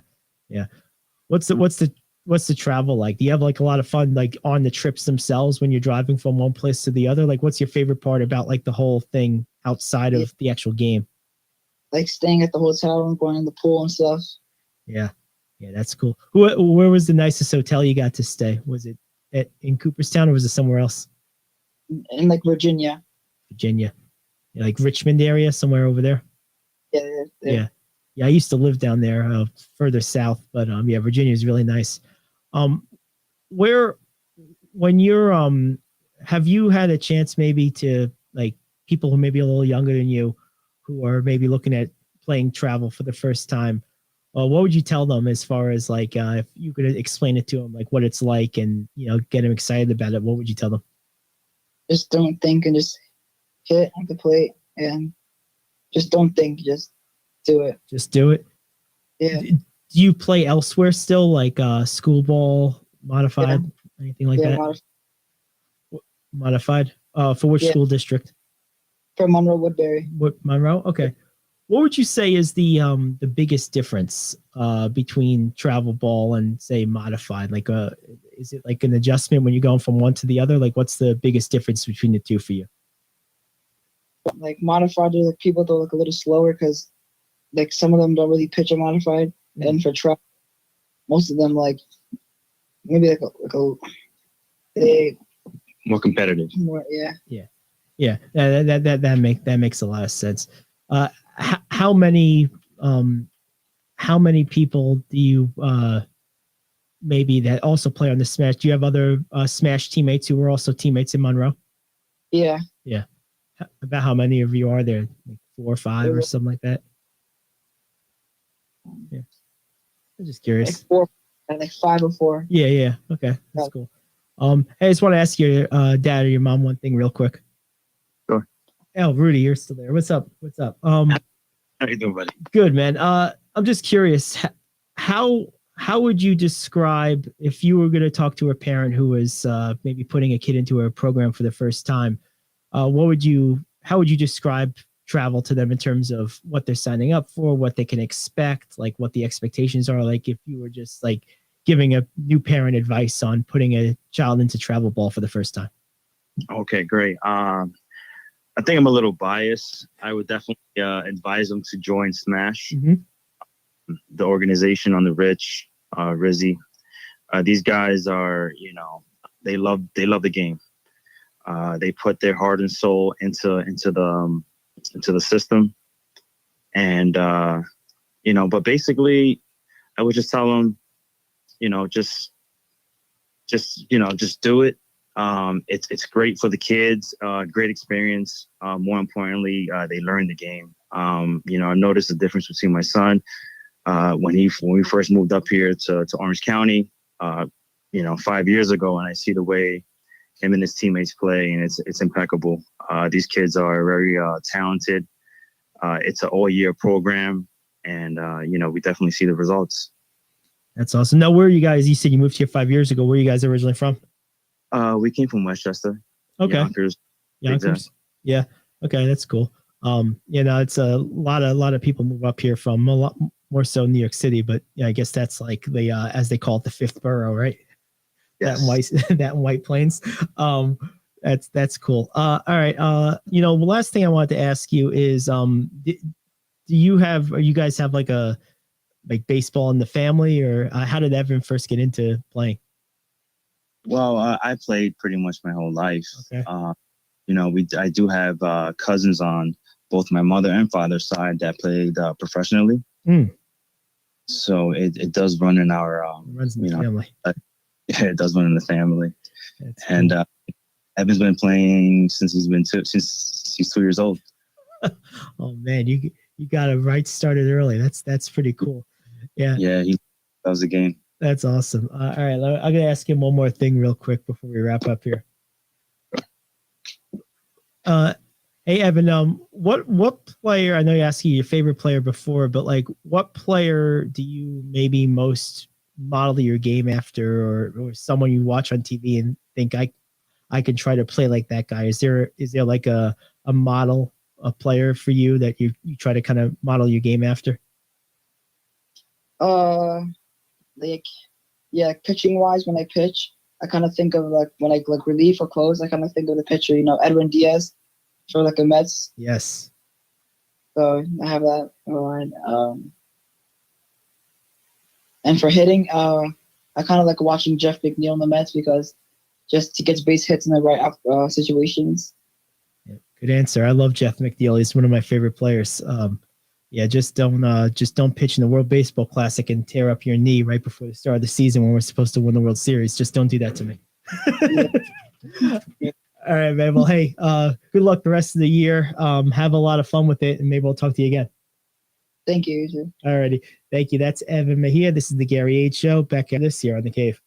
What's the travel like? Do you have like a lot of fun like on the trips themselves when you're driving from one place to the other? Like, what's your favorite part about like the whole thing outside of the actual game? Like staying at the hotel and going in the pool and stuff. Yeah, that's cool. Where was the nicest hotel you got to stay? Was it in Cooperstown or was it somewhere else? In like Virginia. Like Richmond area, somewhere over there. Yeah. Yeah, I used to live down there, further south, but Virginia is really nice. When you're have you had a chance maybe to like people who may be a little younger than you, who are maybe looking at playing travel for the first time? What would you tell them as far as like if you could explain it to them, like what it's like, and get them excited about it? What would you tell them? Just don't think and just hit at the plate and just don't think, just do it. Just do it. Yeah. Do you play elsewhere still, like school ball, modified, anything like that? Modified. For which school district? For Monroe Woodbury. Monroe. Okay. What would you say is the biggest difference between travel ball and say modified? Like, is it like an adjustment when you're going from one to the other? Like, what's the biggest difference between the two for you? Like modified, like people that look a little slower because like some of them don't really pitch a modified, and for travel, most of them like maybe like they more competitive. More, yeah. That makes a lot of sense. How many people do you maybe that also play on the Smash? Do you have other Smash teammates who are also teammates in Monroe? Yeah. About how many of you are there? Like 4 or 5 or something like that? Yeah. I'm just curious. Like 4, like 5 or 4. Yeah. Okay. That's cool. Hey, I just want to ask your dad or your mom one thing real quick. Sure. Oh, Rudy, you're still there. What's up? How you doing, buddy? Good, man. I'm just curious. How would you describe, if you were going to talk to a parent who was maybe putting a kid into a program for the first time, how would you describe travel to them in terms of what they're signing up for, what they can expect, like what the expectations are? Like if you were just like giving a new parent advice on putting a child into travel ball for the first time. Okay, great. I think I'm a little biased. I would definitely advise them to join Smash, the organization on the Rich, Rizzy. These guys are, they love the game. They put their heart and soul into the system, and but basically, I would just tell them, just do it. It's great for the kids, great experience. More importantly, they learn the game. I noticed the difference between my son when we first moved up here to Orange County, 5 years ago, and I see the way him and his teammates play, and it's impeccable. These kids are very talented. It's an all-year program, and we definitely see the results. That's awesome. Now, where are you guys? You said you moved here 5 years ago. Where are you guys originally from? We came from Westchester. Okay. Yonkers. Yeah. Okay, that's cool. It's a lot of people move up here from a lot more so New York City, but yeah, I guess that's like the as they call it, the fifth borough, right? Yes. That in White Plains. That's cool. All right. The last thing I wanted to ask you is, do you guys have like baseball in the family, or how did Evan first get into playing? Well, I played pretty much my whole life. Okay. I do have cousins on both my mother and father's side that played professionally. So it does run in our runs in the family. Yeah, it does run in the family. That's and cool. Evan's been playing since he's 2 years old. Oh man, you got it right started early. That's pretty cool. Yeah. Yeah, he loves the game. That's awesome. All right, I'm gonna ask him one more thing real quick before we wrap up here. Hey Evan, what player? I know you asked your favorite player before, but like, what player do you maybe most model your game after, or someone you watch on TV and think I can try to play like that guy? Is there like a model, a player for you that you try to kind of model your game after? Pitching wise, when I pitch, I kind of think of like when I like relief or close, I kind of think of the pitcher, Edwin Diaz for like the Mets. Yes. So I have that in mind. And for hitting, I kind of like watching Jeff McNeil in the Mets because just he gets base hits in the right situations. Yeah, good answer. I love Jeff McNeil. He's one of my favorite players. Just don't pitch in the World Baseball Classic and tear up your knee right before the start of the season when we're supposed to win the World Series. Just don't do that to me. Yeah. All right, man. Well, hey, good luck the rest of the year. Have a lot of fun with it, and maybe we'll talk to you again. Thank you, Hooser. All righty. Thank you. That's Evan Mejia. This is the Gary Ayd Show. Back at this here on The Cave.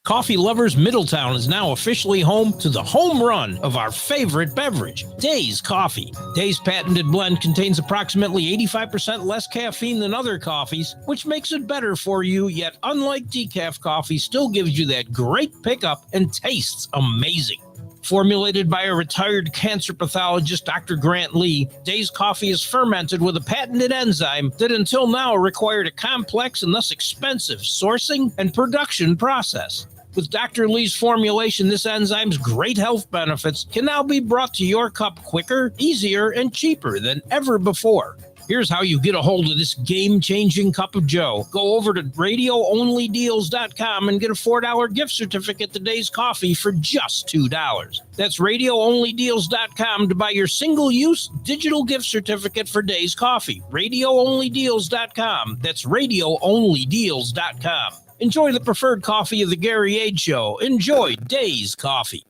Coffee Lovers Middletown is now officially home to the home run of our favorite beverage, Days Coffee. Days patented blend contains approximately 85% less caffeine than other coffees, which makes it better for you, yet unlike decaf coffee, still gives you that great pickup and tastes amazing. Formulated by a retired cancer pathologist, Dr. Grant Lee, Days Coffee is fermented with a patented enzyme that until now required a complex and thus expensive sourcing and production process. With Dr. Lee's formulation, this enzyme's great health benefits can now be brought to your cup quicker, easier, and cheaper than ever before. Here's how you get a hold of this game-changing cup of joe. Go over to radioonlydeals.com and get a $4 gift certificate to Days Coffee for just $2. That's radioonlydeals.com to buy your single-use digital gift certificate for Days Coffee. Radioonlydeals.com. That's radioonlydeals.com. Enjoy the preferred coffee of the Gary Ayd Show. Enjoy Days Coffee.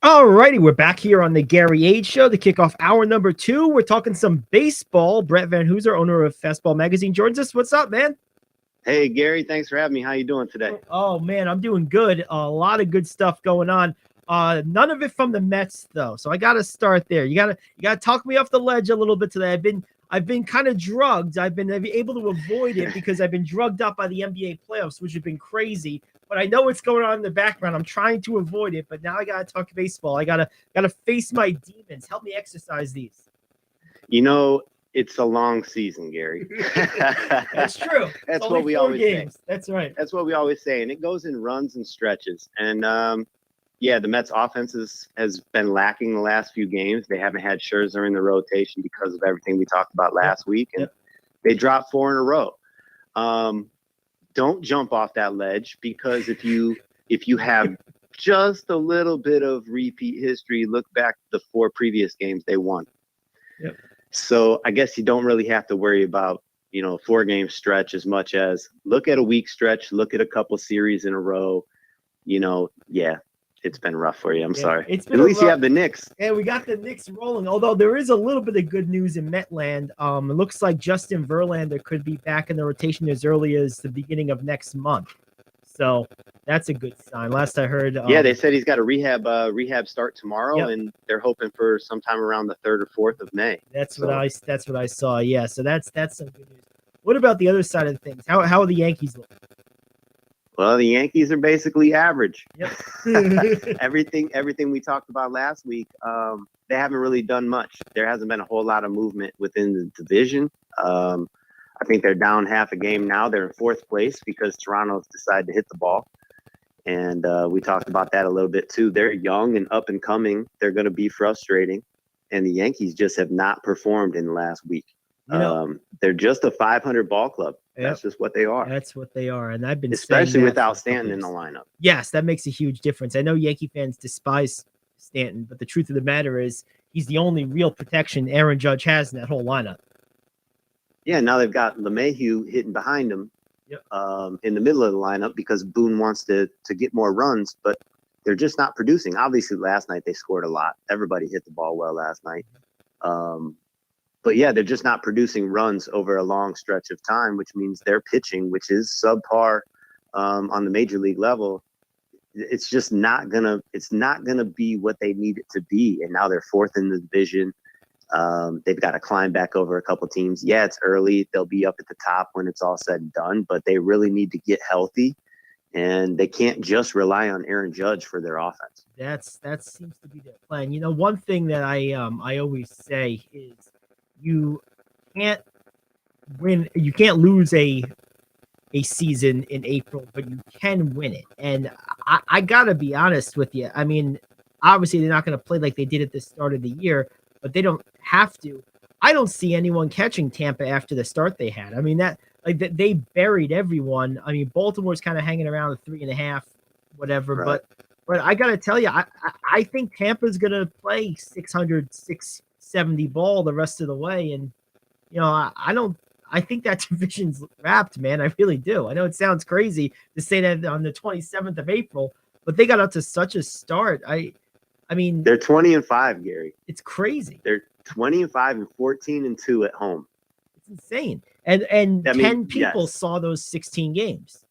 All righty, we're back here on the Gary Ayd Show to kick off hour number 2. We're talking some baseball. Bret Van Hooser, owner of Fastball Magazine, joins us. What's up, man? Hey, Gary. Thanks for having me. How you doing today? Oh, man, I'm doing good. A lot of good stuff going on. None of it from the Mets, though. So I got to start there. You got to talk me off the ledge a little bit today. I've been kind of drugged. I've been able to avoid it because I've been drugged up by the NBA playoffs, which have been crazy. But I know what's going on in the background. I'm trying to avoid it, but now I gotta talk baseball. I gotta face my demons. Help me exercise these. It's a long season, Gary. That's true. That's what we always say. That's right. That's what we always say, and it goes in runs and stretches. And the Mets' offense has been lacking the last few games. They haven't had Scherzer in the rotation because of everything we talked about last week, and they dropped 4 in a row. Don't jump off that ledge, because if you have just a little bit of repeat history, look back the 4 previous games they won. Yep. So I guess you don't really have to worry about, a 4-game stretch as much as look at a week stretch, look at a couple series in a row. it's been rough for you. I'm Yeah, sorry. it's At been least you have the Knicks. Yeah, we got the Knicks rolling. Although there is a little bit of good news in Metland. It looks like Justin Verlander could be back in the rotation as early as the beginning of next month. So that's a good sign. Last I heard, Yeah, they said he's got a rehab start tomorrow, Yep. and they're hoping for sometime around the 3rd or 4th of May. That's what I saw. Yeah, so that's some good news. What about the other side of things? How are the Yankees looking? Well, the Yankees are basically average. Yep. everything we talked about last week, they haven't really done much. There hasn't been a whole lot of movement within the division. I think they're down half a game now. They're in 4th place because Toronto's decided to hit the ball. And we talked about that a little bit too. They're young and up and coming. They're going to be frustrating. And the Yankees just have not performed in the last week. They're just a 500 ball club. That's just what they are. That's what they are. And I've been especially saying without Stanton in the lineup. Yes, that makes a huge difference. I know Yankee fans despise Stanton, but the truth of the matter is he's the only real protection Aaron Judge has in that whole lineup. Yeah, now they've got LeMahieu hitting behind him in the middle of the lineup because Boone wants to get more runs, but they're just not producing. Obviously, last night they scored a lot. Everybody hit the ball well last night. But yeah, they're just not producing runs over a long stretch of time, which means their pitching, which is subpar on the major league level, it's just not gonna be what they need it to be. And now they're 4th in the division. They've got to climb back over a couple teams. Yeah, it's early. They'll be up at the top when it's all said and done, but they really need to get healthy, and they can't just rely on Aaron Judge for their offense. That seems to be their plan. You know, one thing that I always say is you can't lose a season in April, but you can win it. And I gotta be honest with you. I mean, obviously they're not going to play like they did at the start of the year, but they don't have to. I don't see anyone catching Tampa after the start they had. I mean, they buried everyone. I mean, Baltimore's kind of hanging around the 3.5, whatever. Right. But I got to tell you, I think Tampa's going to play 600, 670 ball the rest of the way. And, you know, I think that division's wrapped, man. I really do. I know it sounds crazy to say that on the 27th of April, but they got up to such a start. I mean, they're 20-5, Gary. It's crazy. They're 20-5 and 14-2 at home. It's insane. And 10 people saw those 16 games.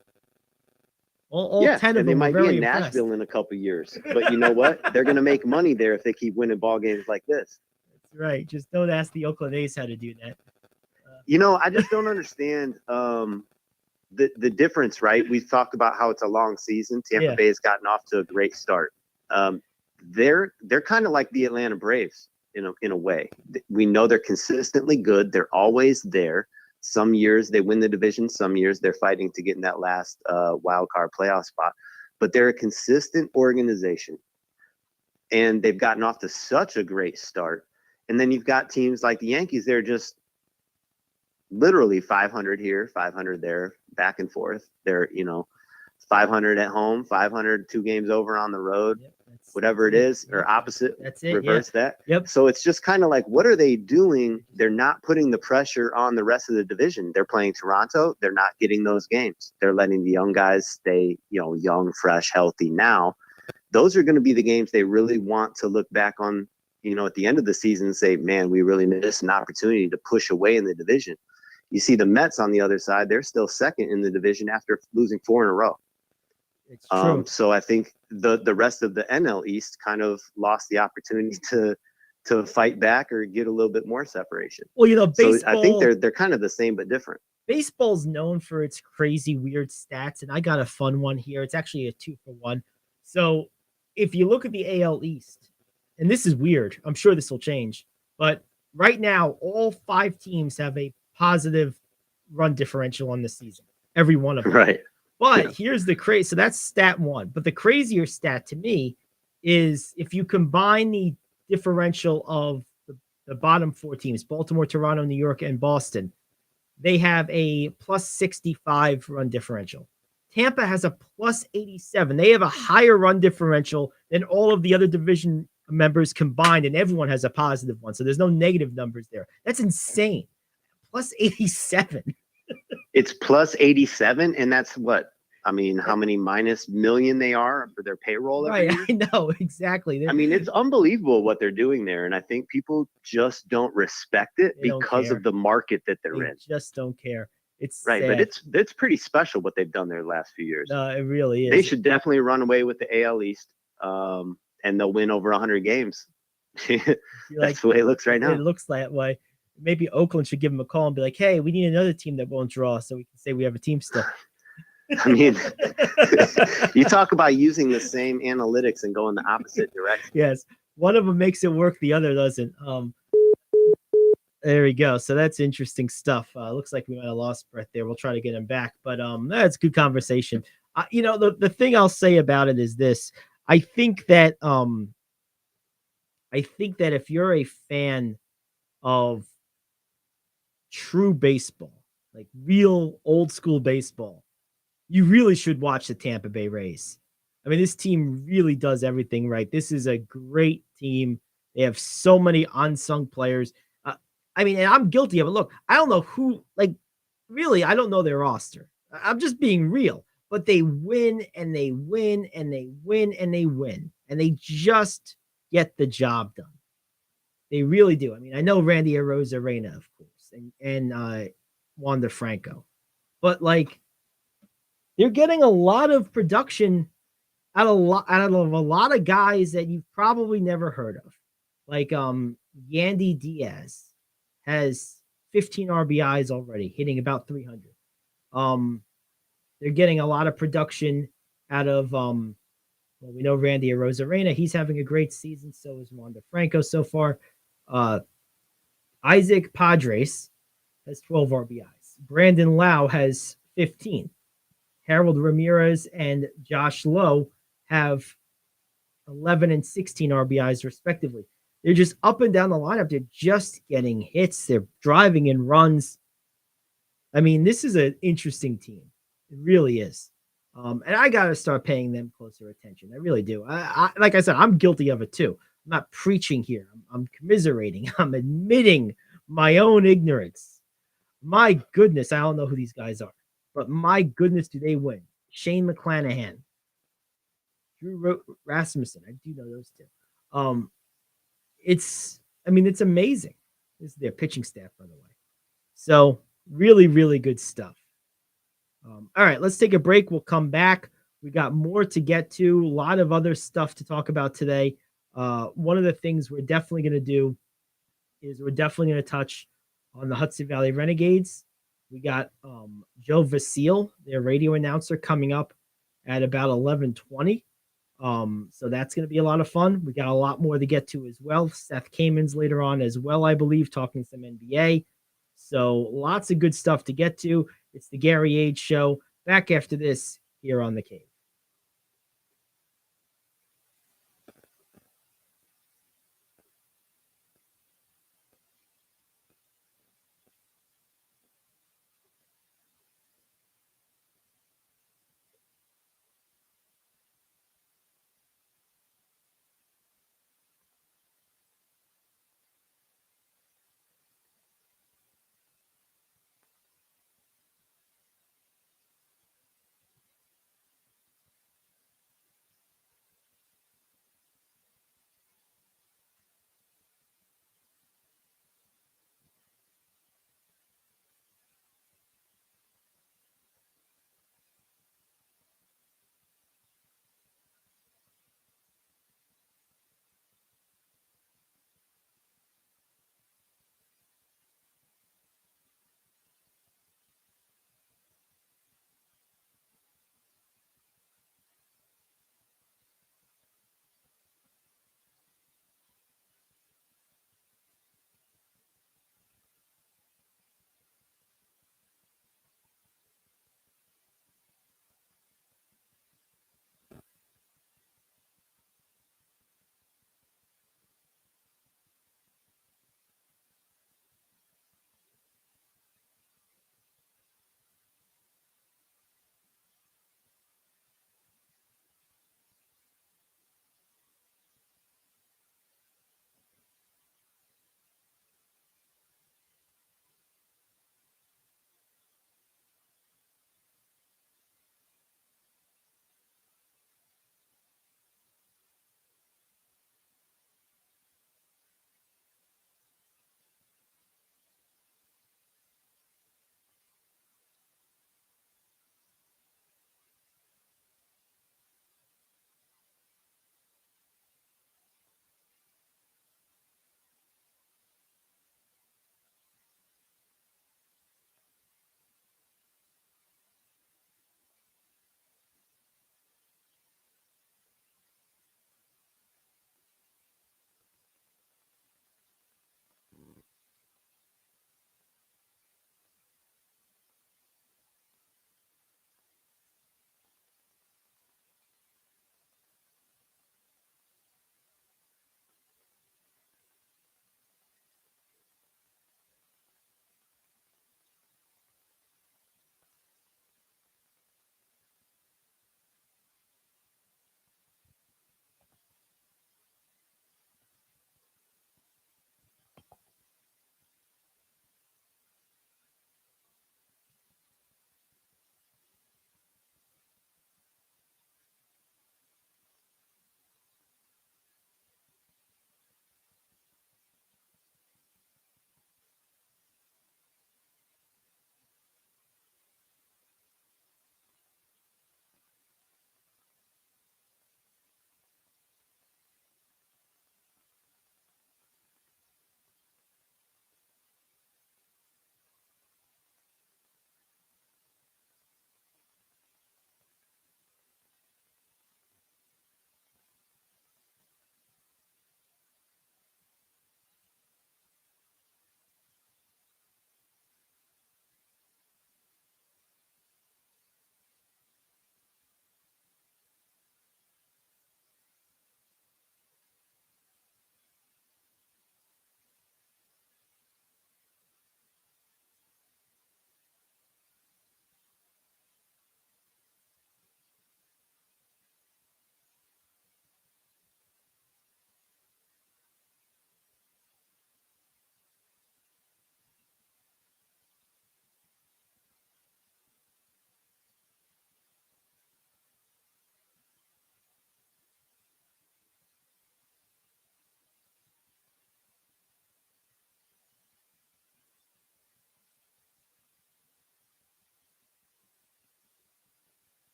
All 10 of them. They might were be very in Nashville impressed. in a couple years, but you know what? They're going to make money there if they keep winning ball games like this. That's right. Just don't ask the Oakland A's how to do that. You know, I just don't understand the difference, right? We've talked about how it's a long season. Tampa Bay has gotten off to a great start. They're kind of like the Atlanta Braves in a way. We know they're consistently good. They're always there. Some years they win the division. Some years they're fighting to get in that last wild card playoff spot. But they're a consistent organization, and they've gotten off to such a great start. And then you've got teams like the Yankees. They're just literally 500 here, 500 there, back and forth. They're 500 at home, 500 2 games over on the road. Whatever it is, or opposite, that's it. Reverse that. Yep. So it's just kind of like, what are they doing? They're not putting the pressure on the rest of the division. They're playing Toronto. They're not getting those games. They're letting the young guys stay, young, fresh, healthy now. Those are going to be the games they really want to look back on, at the end of the season and say, man, we really missed an opportunity to push away in the division. You see the Mets on the other side, they're still second in the division after losing 4 in a row. It's true. So I think the rest of the NL East kind of lost the opportunity to fight back or get a little bit more separation. Well, baseball. So I think they're kind of the same but different. Baseball's known for its crazy, weird stats, and I got a fun one here. It's actually a 2-for-1. So if you look at the AL East, and this is weird, I'm sure this will change, but right now all 5 teams have a positive run differential on the season. Every one of them. Right. But here's the crazy. So that's stat 1. But the crazier stat to me is if you combine the differential of the bottom 4 teams, Baltimore, Toronto, New York, and Boston, they have a plus 65 run differential. Tampa has a plus 87. They have a higher run differential than all of the other division members combined, and everyone has a positive one. So there's no negative numbers there. That's insane. Plus 87. It's plus 87, and that's what? I mean, how many minus million they are for their payroll every Right, year? I know exactly. I mean, it's unbelievable what they're doing there, and I think people just don't respect it They don't because care. of the market that they're They in. just don't care. It's Right, sad. but it's pretty special what they've done there the last few years. No, it really is. They should definitely run away with the AL East, and they'll win over 100 games. That's the way it looks right now. It looks that way. Maybe Oakland should give them a call and be like, "Hey, we need another team that won't draw, so we can say we have a team still." I mean, you talk about using the same analytics and going the opposite direction. Yes, one of them makes it work, the other doesn't. There we go. So that's interesting stuff. Looks like we might have lost Bret there. We'll try to get him back, but that's good conversation. The thing I'll say about it is this: I think that if you're a fan of true baseball, like real old school baseball, you really should watch the Tampa Bay Rays. I mean, this team really does everything right. This is a great team. They have so many unsung players. I mean, and I'm guilty of it. Look, I don't know who, really, I don't know their roster. I'm just being real. But they win and they win and they win and they win. And they just get the job done. They really do. I mean, I know Randy Arozarena, of course, and Wander Franco. But, they're getting a lot of production out of a lot of guys that you've probably never heard of. Like Yandy Diaz has 15 RBIs already, hitting about 300. They're getting a lot of production out of we know Randy Arozarena. He's having a great season. So is Wander Franco so far. Isaac Padres has 12 RBIs. Brandon Lau has 15. Harold Ramirez and Josh Lowe have 11 and 16 RBIs respectively. They're just up and down the lineup. They're just getting hits. They're driving in runs. I mean, this is an interesting team. It really is. And I got to start paying them closer attention. I really do. Like I said, I'm guilty of it too. I'm not preaching here. I'm commiserating. I'm admitting my own ignorance. My goodness, I don't know who these guys are. But my goodness, do they win? Shane McClanahan, Drew Rasmussen. I do know those two. It's amazing. This is their pitching staff, by the way. So really, really good stuff. All right, let's take a break. We'll come back. We got more to get to. A lot of other stuff to talk about today. One of the things we're definitely going to do is we're definitely going to touch on the Hudson Valley Renegades. We got Joe Vasile, their radio announcer, coming up at about 11:20. So that's going to be a lot of fun. We got a lot more to get to as well. Seth Kamens later on as well, I believe, talking some NBA. So lots of good stuff to get to. It's the Gary Ayd Show. Back after this here on The Cave.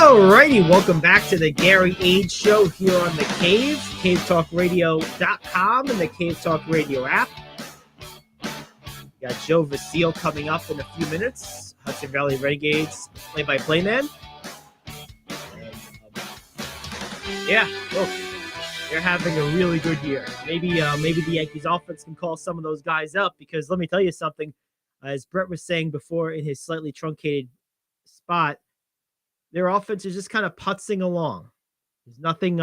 Alrighty, welcome back to the Gary Ayd Show here on the Cave, cavetalkradio.com and the Cave Talk Radio app. We got Joe Vasile coming up in a few minutes. Hudson Valley Renegades play-by-play man. And, yeah, look, they're having a really good year. Maybe the Yankees offense can call some of those guys up, because let me tell you something. As Bret was saying before in his slightly truncated spot, their offense is just kind of putzing along. There's nothing.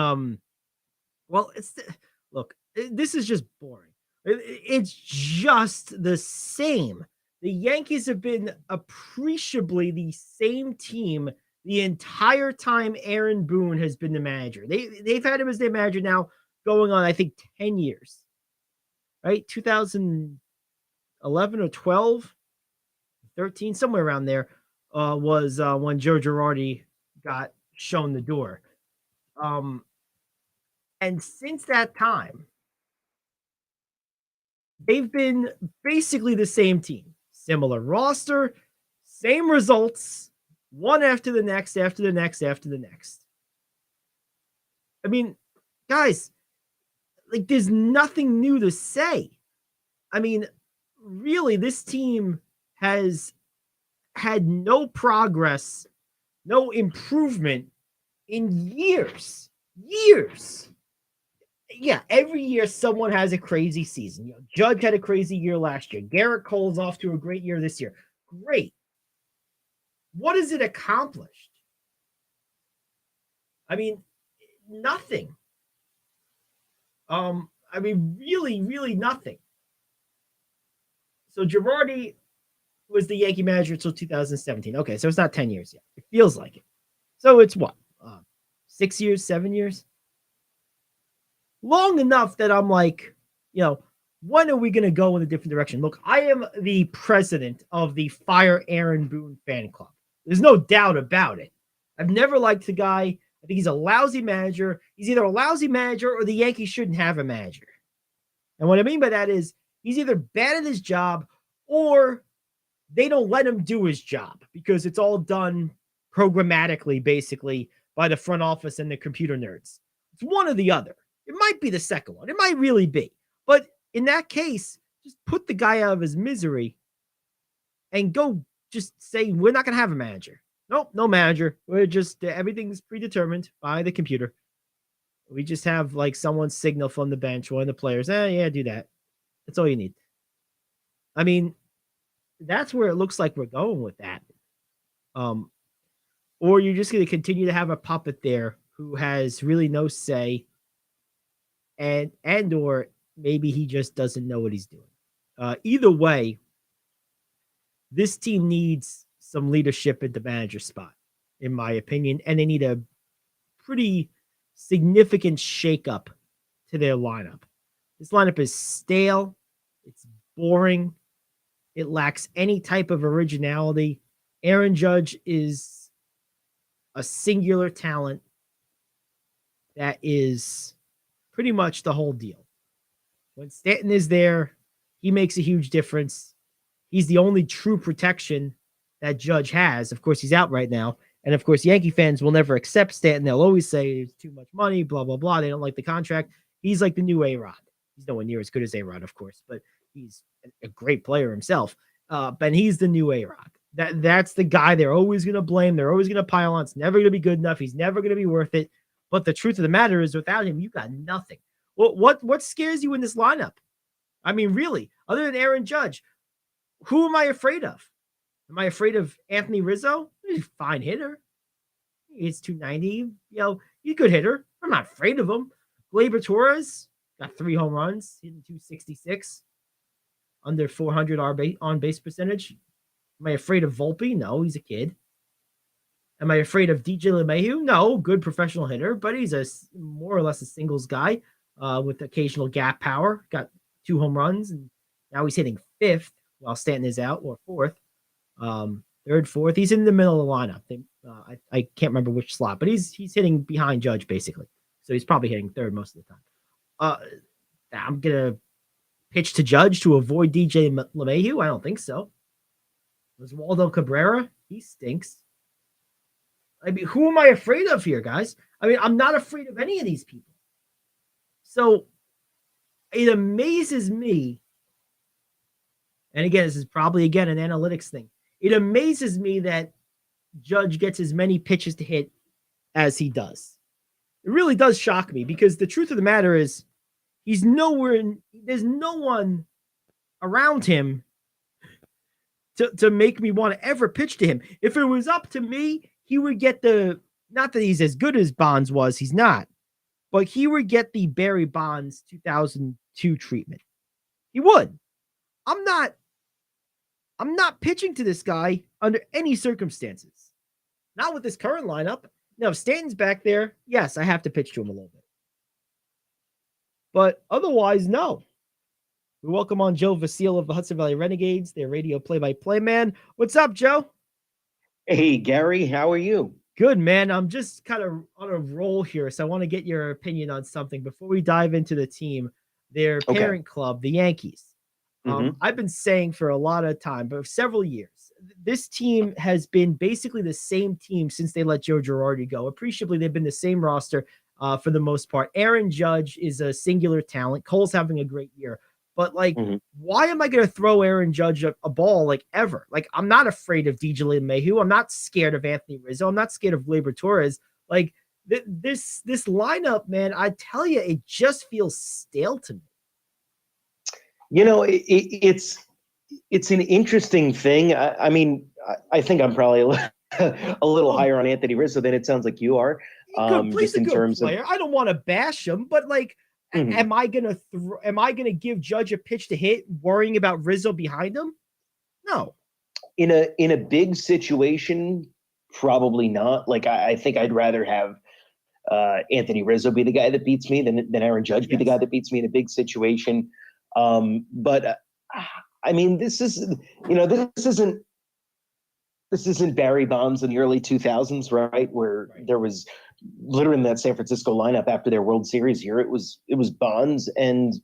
Look, this is just boring. It's just the same. The Yankees have been appreciably the same team the entire time Aaron Boone has been the manager. They've had him as their manager now going on, I think, 10 years. Right? 2011 or 12, 13, somewhere around there. Was when Joe Girardi got shown the door. And since that time, they've been basically the same team. Similar roster, same results, one after the next, after the next, after the next. I mean, guys, like, there's nothing new to say. I mean, really, this team has had no progress, no improvement in years. Yeah, every year someone has a crazy season. You know, Judge had a crazy year last year. Garrett Cole's off to a great year this year. Great. What has it accomplished? I mean, nothing. Really nothing. So Girardi was the Yankee manager until 2017. Okay, so it's not 10 years yet. It feels like it. So it's what? 6 years, 7 years? Long enough that I'm like, when are we going to go in a different direction? Look, I am the president of the Fire Aaron Boone fan club. There's no doubt about it. I've never liked the guy. I think he's a lousy manager. He's either a lousy manager or the Yankees shouldn't have a manager. And what I mean by that is he's either bad at his job or they don't let him do his job because it's all done programmatically, basically, by the front office and the computer nerds. It's one or the other. It might be the second one. It might really be. But in that case, just put the guy out of his misery and go just say, we're not going to have a manager. Nope, no manager. We're just, everything's predetermined by the computer. We just have like someone's signal from the bench, one of the players. Yeah, do that. That's all you need. I mean, that's where it looks like we're going with that. Or you're just going to continue to have a puppet there who has really no say, and or maybe he just doesn't know what he's doing. Either way, this team needs some leadership at the manager spot, in my opinion, and they need a pretty significant shakeup to their lineup. This lineup is stale. It's boring. It lacks any type of originality. Aaron Judge is a singular talent that is pretty much the whole deal. When Stanton is there, he makes a huge difference. He's the only true protection that Judge has. Of course, he's out right now. And of course, Yankee fans will never accept Stanton. They'll always say it's too much money, blah, blah, blah. They don't like the contract. He's like the new A-Rod. He's nowhere near as good as A-Rod, of course, but he's a great player himself. But he's the new A-Rod. That's the guy they're always going to blame. They're always going to pile on. It's never going to be good enough. He's never going to be worth it. But the truth of the matter is, without him, you got nothing. Well, what scares you in this lineup? I mean, really, other than Aaron Judge, who am I afraid of? Am I afraid of Anthony Rizzo? He's a fine hitter. He's 290. He's a good hitter. I'm not afraid of him. Gleyber Torres got 3 home runs, hitting 266, under 400 on base percentage. Am I afraid of Volpe? No, he's a kid. Am I afraid of DJ LeMahieu? No, good professional hitter, but he's a more or less a singles guy with occasional gap power. Got 2 home runs, and now he's hitting 5th while Stanton is out, or 4th. 3rd, 4th. He's in the middle of the lineup. I can't remember which slot, but he's hitting behind Judge, basically. So he's probably hitting 3rd most of the time. I'm going to pitch to Judge to avoid DJ LeMahieu? I don't think so. Oswaldo Cabrera? He stinks. I mean, who am I afraid of here, guys? I mean, I'm not afraid of any of these people. So it amazes me. And again, this is probably, again, an analytics thing. It amazes me that Judge gets as many pitches to hit as he does. It really does shock me because the truth of the matter is there's no one around him to make me want to ever pitch to him. If it was up to me, he would get not that he's as good as Bonds was, he's not, but he would get the Barry Bonds 2002 treatment. He would. I'm not pitching to this guy under any circumstances. Not with this current lineup. Now, if Stanton's back there, yes, I have to pitch to him a little bit. But otherwise, no. We welcome on Joe Vasile of the Hudson Valley Renegades, their radio play-by-play man. What's up, Joe? Hey, Gary, how are you? Good, man. I'm just kind of on a roll here, so I want to get your opinion on something before we dive into the team. Their parent club, the Yankees. I've been saying for a lot of time, but several years, this team has been basically the same team since they let Joe Girardi go. Appreciably, they've been the same roster for the most part. Aaron Judge is a singular talent. Cole's having a great year. But, why am I going to throw Aaron Judge a ball, ever? I'm not afraid of DJ LeMahieu. I'm not scared of Anthony Rizzo. I'm not scared of Gleyber Torres. This lineup, man, I tell you, it just feels stale to me. You know, it's an interesting thing. I mean, I think I'm probably a little higher on Anthony Rizzo than it sounds like you are. Just in terms player. I don't want to bash him, but am I gonna give Judge a pitch to hit, worrying about Rizzo behind him? No. In a big situation, probably not. I think I'd rather have Anthony Rizzo be the guy that beats me than Aaron Judge be the guy that beats me in a big situation. But I mean, this isn't Barry Bonds in the early 2000s, right? Where there was literally in that San Francisco lineup after their World Series year, it was Bonds and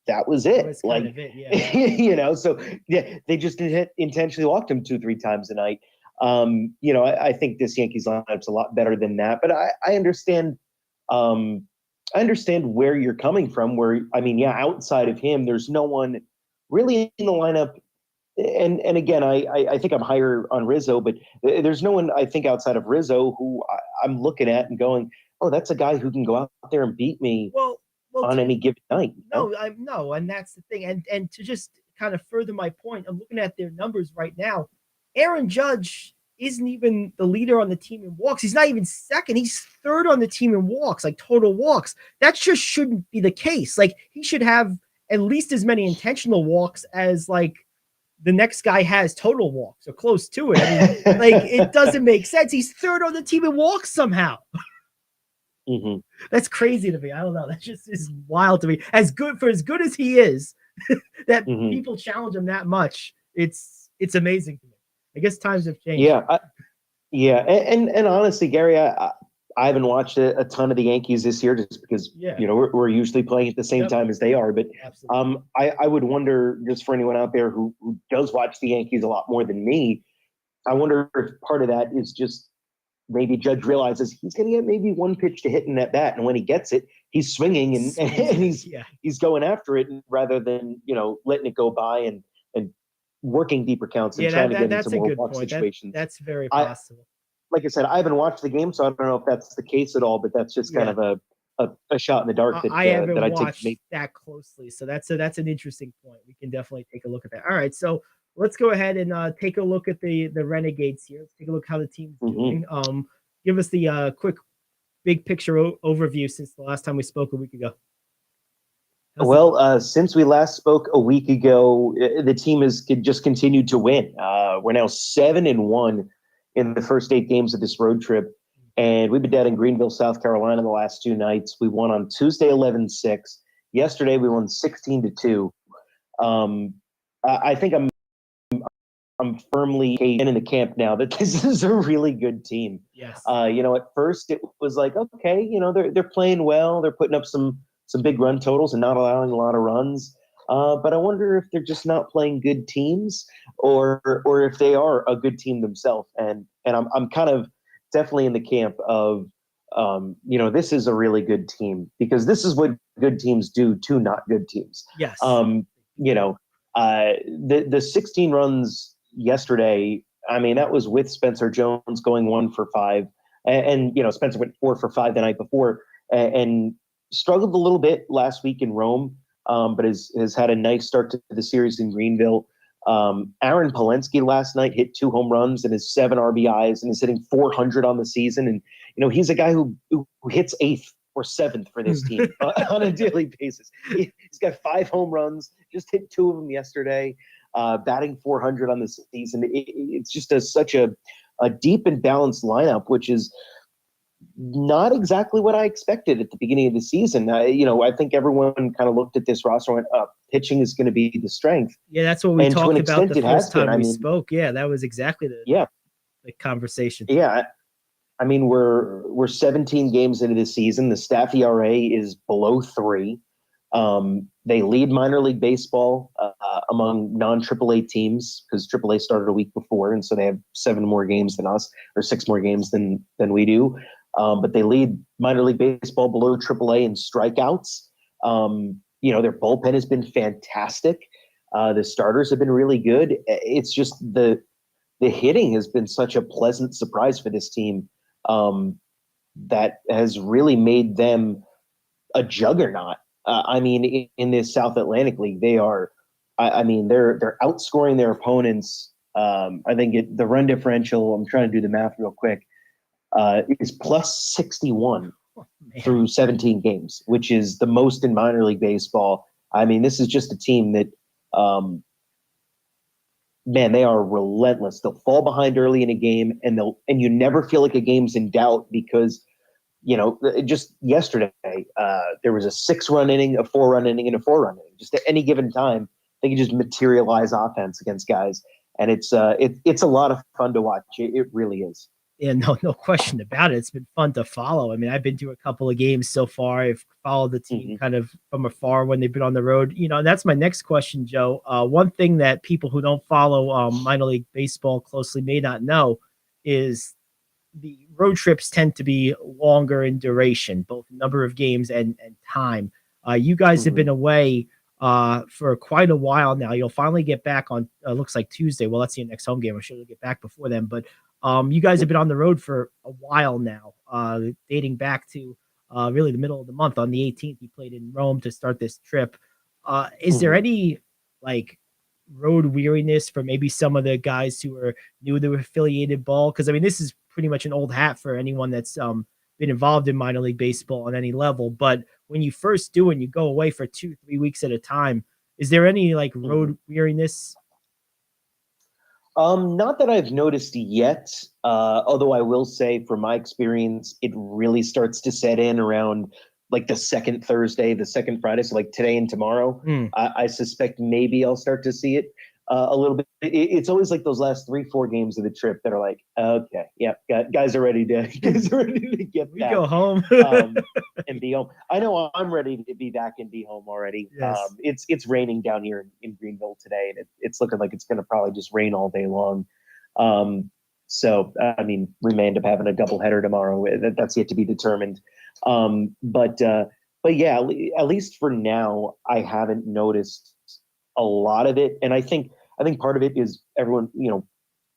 that was it. So they just intentionally walked him 2-3 times a night. I think this Yankees lineup's a lot better than that, but I understand. I understand where you're coming from. Outside of him, there's no one really in the lineup. And again, I think I'm higher on Rizzo, but there's no one I think outside of Rizzo who I'm looking at and going, oh, that's a guy who can go out there and beat me on any given night. No, and that's the thing. And to just kind of further my point, I'm looking at their numbers right now. Aaron Judge isn't even the leader on the team in walks. He's not even second. He's third on the team in walks, total walks. That just shouldn't be the case. He should have at least as many intentional walks as the next guy has total walks or close to it. I mean, it doesn't make sense. He's third on the team in walks somehow. That's crazy to me. I don't know. That just is wild to me. As good as he is, that people challenge him that much. It's amazing to me. I guess times have changed. And honestly, Gary, I haven't watched a ton of the Yankees this year just because we're usually playing at the same time as they are. But I would wonder, just for anyone out there who does watch the Yankees a lot more than me, I wonder if part of that is just maybe Judge realizes he's going to get maybe one pitch to hit in that bat, and when he gets it, he's swinging and he's going after it rather than letting it go by and working deeper counts and trying to get into more walk situations. That's very possible. Like I said, I haven't watched the game, so I don't know if that's the case at all, but that's just kind of a shot in the dark that I haven't that watched that closely. So that's an interesting point. We can definitely take a look at that. All right, so let's go ahead and take a look at the Renegades here. Let's take a look how the team's doing. Give us the quick big picture overview since the last time we spoke a week ago. Since we last spoke a week ago, the team has just continued to win. We're now 7-1 in the first 8 games of this road trip. And we've been down in Greenville, South Carolina the last 2 nights. We won on Tuesday 11-6. Yesterday we won 16-2. I think I'm firmly in the camp now that this is a really good team. Yes. At first it was okay, they're playing well, they're putting up some big run totals and not allowing a lot of runs. But I wonder if they're just not playing good teams or if they are a good team themselves. And I'm kind of definitely in the camp of, this is a really good team, because this is what good teams do to not good teams. Yes. The 16 runs yesterday, I mean, that was with Spencer Jones going 1 for 5. And Spencer went 4 for 5 the night before, and struggled a little bit last week in Rome, but has had a nice start to the series in Greenville. Aaron Polensky last night hit 2 home runs and has 7 RBIs and is hitting 400 on the season. And, he's a guy who hits 8th or 7th for this team on a daily basis. He's got 5 home runs, just hit 2 of them yesterday, batting 400 on the season. It's just such a deep and balanced lineup, which is not exactly what I expected at the beginning of the season. I think everyone kind of looked at this roster and went, pitching is going to be the strength. Yeah, that's what we talked about the first time we spoke. Yeah, that was exactly the conversation. Yeah. I mean, we're 17 games into the season. The staff ERA is below 3. They lead minor league baseball among non-AAA teams, because AAA started a week before, and so they have 7 more games than us, or 6 more games than we do. But they lead minor league baseball below AAA in strikeouts. Their bullpen has been fantastic. The starters have been really good. It's just the hitting has been such a pleasant surprise for this team, that has really made them a juggernaut. In this South Atlantic League, they are. They're outscoring their opponents. I think the run differential, I'm trying to do the math real quick, is plus 61 through 17 games, which is the most in minor league baseball. I mean, this is just a team that, they are relentless. They'll fall behind early in a game, and you never feel like a game's in doubt, because, just yesterday, there was a 6-run inning, a 4-run inning, and a 4-run inning. Just at any given time, they can just materialize offense against guys, and it's a lot of fun to watch. It really is. Yeah, no question about it. It's been fun to follow. I mean, I've been to a couple of games so far. I've followed the team kind of from afar when they've been on the road. And that's my next question, Joe. One thing that people who don't follow minor league baseball closely may not know is the road trips tend to be longer in duration, both number of games and time. You guys have been away for quite a while now. You'll finally get back on, looks like Tuesday. Well, that's your next home game. I'm sure you'll get back before then, but you guys have been on the road for a while now, dating back to really the middle of the month. On the 18th, you played in Rome to start this trip. Is there any road weariness for maybe some of the guys who are new to affiliated ball? Because this is pretty much an old hat for anyone that's been involved in minor league baseball on any level. But when you first do and you go away for 2-3 weeks at a time, is there any road weariness? Not that I've noticed yet, although I will say from my experience, it really starts to set in around the second Thursday, the second Friday. So today and tomorrow, I suspect maybe I'll start to see it a little bit. It's always those last 3-4 games of the trip that are okay, yeah, guys are ready to get back. Go home and be home. I know I'm ready to be back and be home already. Yes. It's raining down here in Greenville today, and it's looking like it's going to probably just rain all day long. So we may end up having a doubleheader tomorrow. That's yet to be determined. But yeah, at least for now, I haven't noticed a lot of it. And I think part of it is everyone,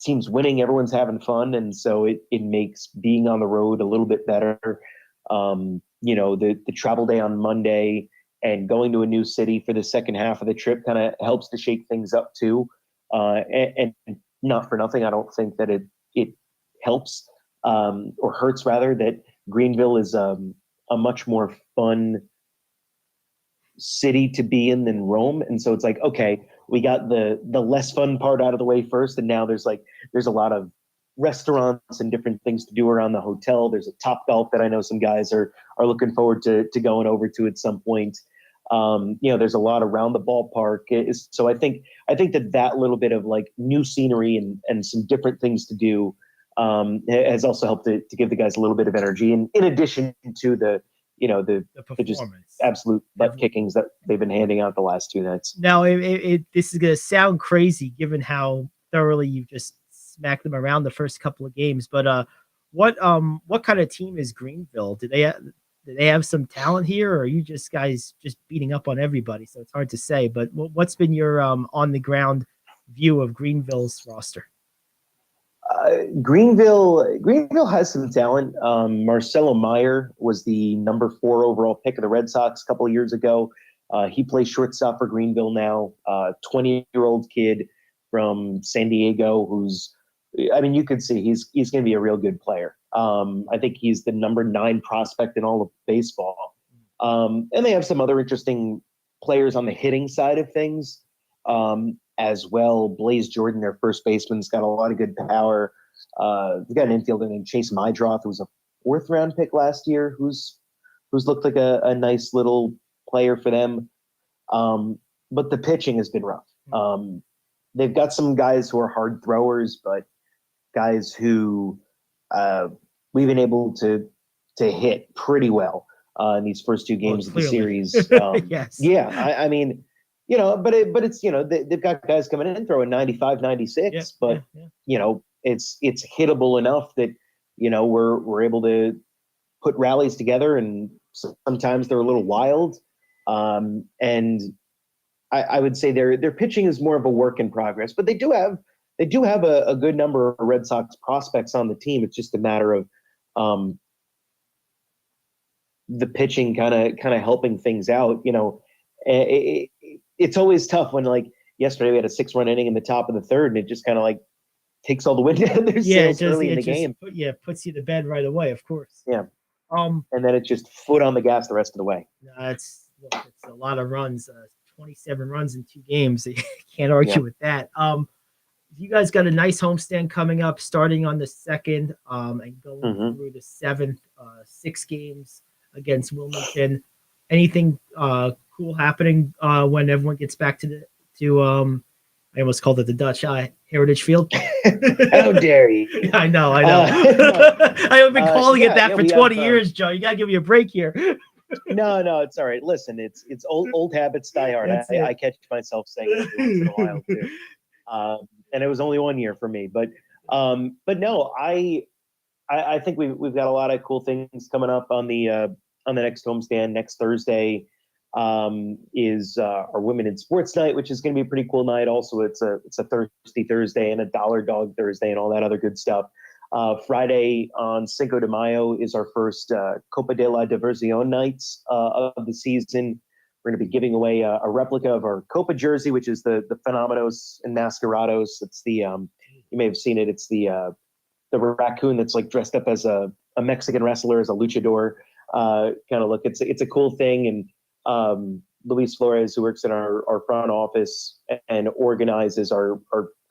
teams winning, everyone's having fun. And so it makes being on the road a little bit better. The travel day on Monday and going to a new city for the second half of the trip kind of helps to shake things up too. And not for nothing, I don't think that it helps or hurts rather that Greenville is a much more fun city to be in than Rome. And so it's okay, we got the less fun part out of the way first, and now there's a lot of restaurants and different things to do around the hotel. There's a Topgolf that I know some guys are looking forward to going over to at some point. There's a lot around the ballpark. So I think that little bit of new scenery and some different things to do has also helped to give the guys a little bit of energy. And in addition to the just absolute butt kickings that they've been handing out the last 2 nights. Now, this is going to sound crazy given how thoroughly you've just smacked them around the first couple of games, but what kind of team is Greenville? Do they have some talent here, or are you just guys just beating up on everybody? So it's hard to say. But what's been your on the ground view of Greenville's roster? Greenville has some talent. Marcelo Meyer was the number 4 overall pick of the Red Sox a couple of years ago. He plays shortstop for Greenville now. 20-year-old kid from San Diego you could see he's going to be a real good player. I think he's the number 9 prospect in all of baseball. And they have some other interesting players on the hitting side of things as well. Blaze Jordan, their first baseman's got a lot of good power. They've got an infielder named Chase Mydroth, who was a 4th round pick last year, who's looked like a nice little player for them. But the pitching has been rough. They've got some guys who are hard throwers, but guys who we've been able to hit pretty well in these first 2 games of the series. Yes. Yeah, I mean, but it's they've got guys coming in throwing 95, 96, but it's hittable enough that we're able to put rallies together, and sometimes they're a little wild. And I would say their pitching is more of a work in progress, but they do have a good number of Red Sox prospects on the team. It's just a matter of the pitching kind of helping things out. It's always tough when, like, yesterday we had a 6-run inning in the top of the 3rd, and it just kind of like takes all the wind out of their sails early in the game. Puts you to bed right away, of course. Yeah. And then it's just foot on the gas the rest of the way. It's a lot of runs, 27 runs in 2 games. You can't argue with that. You guys got a nice homestand coming up, starting on the 2nd and going through the 7th, 6 games against Wilmington. Anything cool happening when everyone gets back to I almost called it the Dutch Heritage Field. How dare you? I know. I have been calling it that for 20 years, Joe. You gotta give me a break here. No, it's all right. Listen, it's old habits die hard. I catch myself saying it once in a while too. And it was only 1 year for me, but no, I think we've got a lot of cool things coming up on the next homestand. Next Thursday is our Women in Sports Night, which is going to be a pretty cool night. Also, it's a Thirsty Thursday and a Dollar Dog Thursday and all that other good stuff. Friday on Cinco de Mayo is our first Copa de la Diversión nights of the season. We're going to be giving away a replica of our Copa jersey, which is the Phenomenos Enmascarados. It's the you may have seen it. It's the raccoon that's like dressed up as a Mexican wrestler, as a luchador kind of look. It's a cool thing. And Luis Flores, who works in our front office and organizes our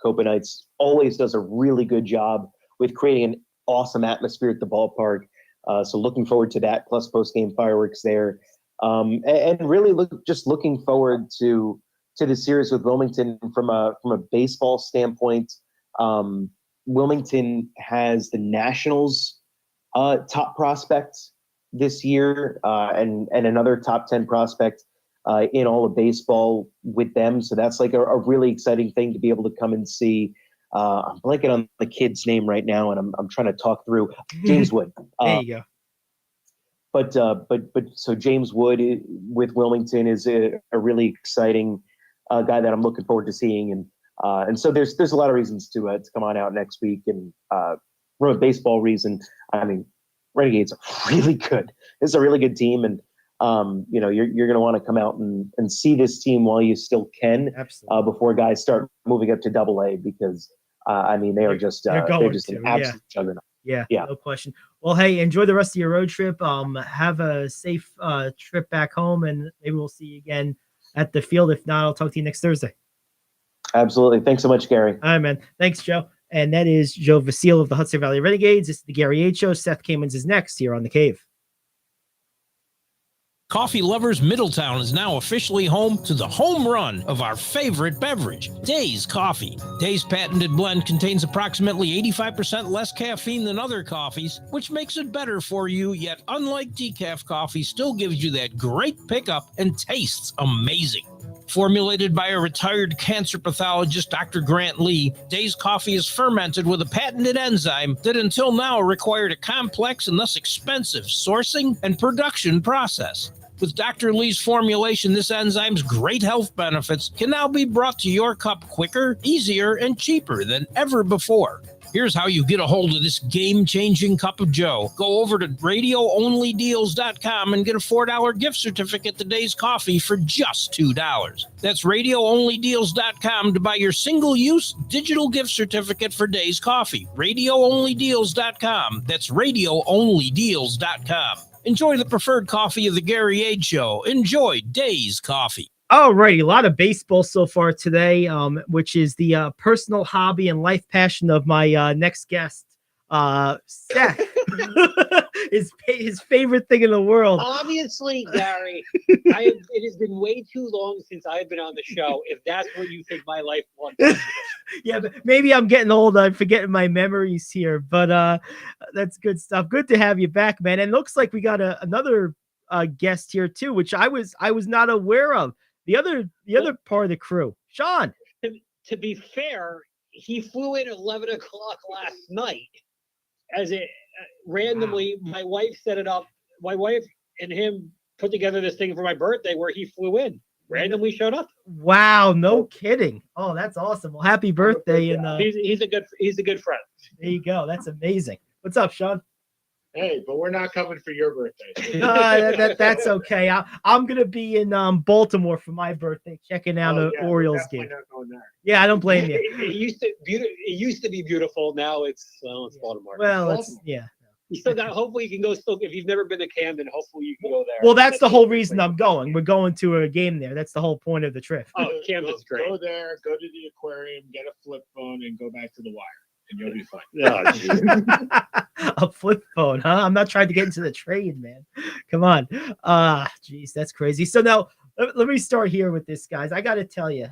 Copa nights, always does a really good job with creating an awesome atmosphere at the ballpark. So looking forward to that, plus post-game fireworks there. And really looking forward to the series with Wilmington from a baseball standpoint. Wilmington has the Nationals top prospect this year, and another top 10 prospect in all of baseball with them. So that's like a really exciting thing to be able to come and see. I'm blanking on the kid's name right now, and I'm trying to talk through James Wood. There you go. But so James Wood with Wilmington is a really exciting guy that I'm looking forward to seeing, and so there's a lot of reasons to come on out next week. And from a baseball reason, I mean, Renegades are really good. This is a really good team, and you're going to want to come out and see this team while you still can, before guys start moving up to AA, because I mean they're just an absolute juggernaut. Yeah, no question. Well, hey, enjoy the rest of your road trip. Have a safe trip back home, and maybe we'll see you again at the field. If not, I'll talk to you next Thursday. Absolutely. Thanks so much, Gary. All right, man. Thanks, Joe. And that is Joe Vasile of the Hudson Valley Renegades. This is the Gary Ayd Show. Seth Kamens is next here on The Cave. Coffee Lovers Middletown is now officially home to the home run of our favorite beverage, Days Coffee. Days patented blend contains approximately 85% less caffeine than other coffees, which makes it better for you, yet unlike decaf coffee, still gives you that great pickup and tastes amazing. Formulated by a retired cancer pathologist, Dr. Grant Lee, Days Coffee is fermented with a patented enzyme that until now required a complex and thus expensive sourcing and production process. With Dr. Lee's formulation, this enzyme's great health benefits can now be brought to your cup quicker, easier, and cheaper than ever before. Here's how you get a hold of this game-changing cup of joe. Go over to radioonlydeals.com and get a $4 gift certificate to Days Coffee for just $2. That's radioonlydeals.com to buy your single-use digital gift certificate for Days Coffee. Radioonlydeals.com. That's radioonlydeals.com. Enjoy the preferred coffee of the Gary Ayd Show. Enjoy Days Coffee. All right, a lot of baseball so far today, which is the personal hobby and life passion of my next guest, Seth. his favorite thing in the world. Obviously, Gary, it has been way too long since I've been on the show, if that's what you think my life was. Yeah, but maybe I'm getting old. I'm forgetting my memories here, but that's good stuff. Good to have you back, man. And it looks like we got another guest here too, which I was not aware of. The other part of the crew, Sean. To be fair, he flew in at 11 o'clock last night. As it randomly, my wife set it up. My wife and him put together this thing for my birthday where he flew in. Randomly showed up. Wow, no kidding. Oh, that's awesome. Well, happy birthday! And he's a good friend. There you go. That's amazing. What's up, Sean? Hey, but we're not coming for your birthday. That's okay. I'm gonna be in Baltimore for my birthday, checking out an Orioles game. Not going there. Yeah, I don't blame you. It used to be beautiful. Now it's Baltimore. Well, yeah. You still got. Hopefully, you can go. If you've never been to Camden, hopefully you can go there. Well, that's the whole reason I'm going. We're going to a game there. That's the whole point of the trip. Oh, Camden's great. Go there, go to the aquarium, get a flip phone, and go back to the wire. And you'll be fine. A flip phone, huh? I'm not trying to get into the trade, man. Come on. Geez, that's crazy. So now let me start here with this, guys. I got to tell you,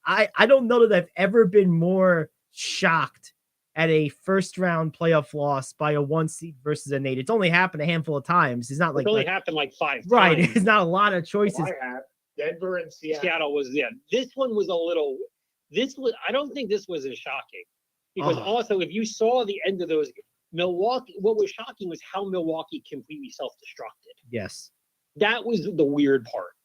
I don't know that I've ever been more shocked at a first round playoff loss by a 1 seed versus an 8. It's only happened a handful of times. It's not like only happened like 5 right. times. It's not a lot of choices. I have Denver and Seattle. Seattle was This one was a little. I don't think this was as shocking. Because also, if you saw the end of those, Milwaukee, what was shocking was how Milwaukee completely self-destructed. Yes. That was the weird part.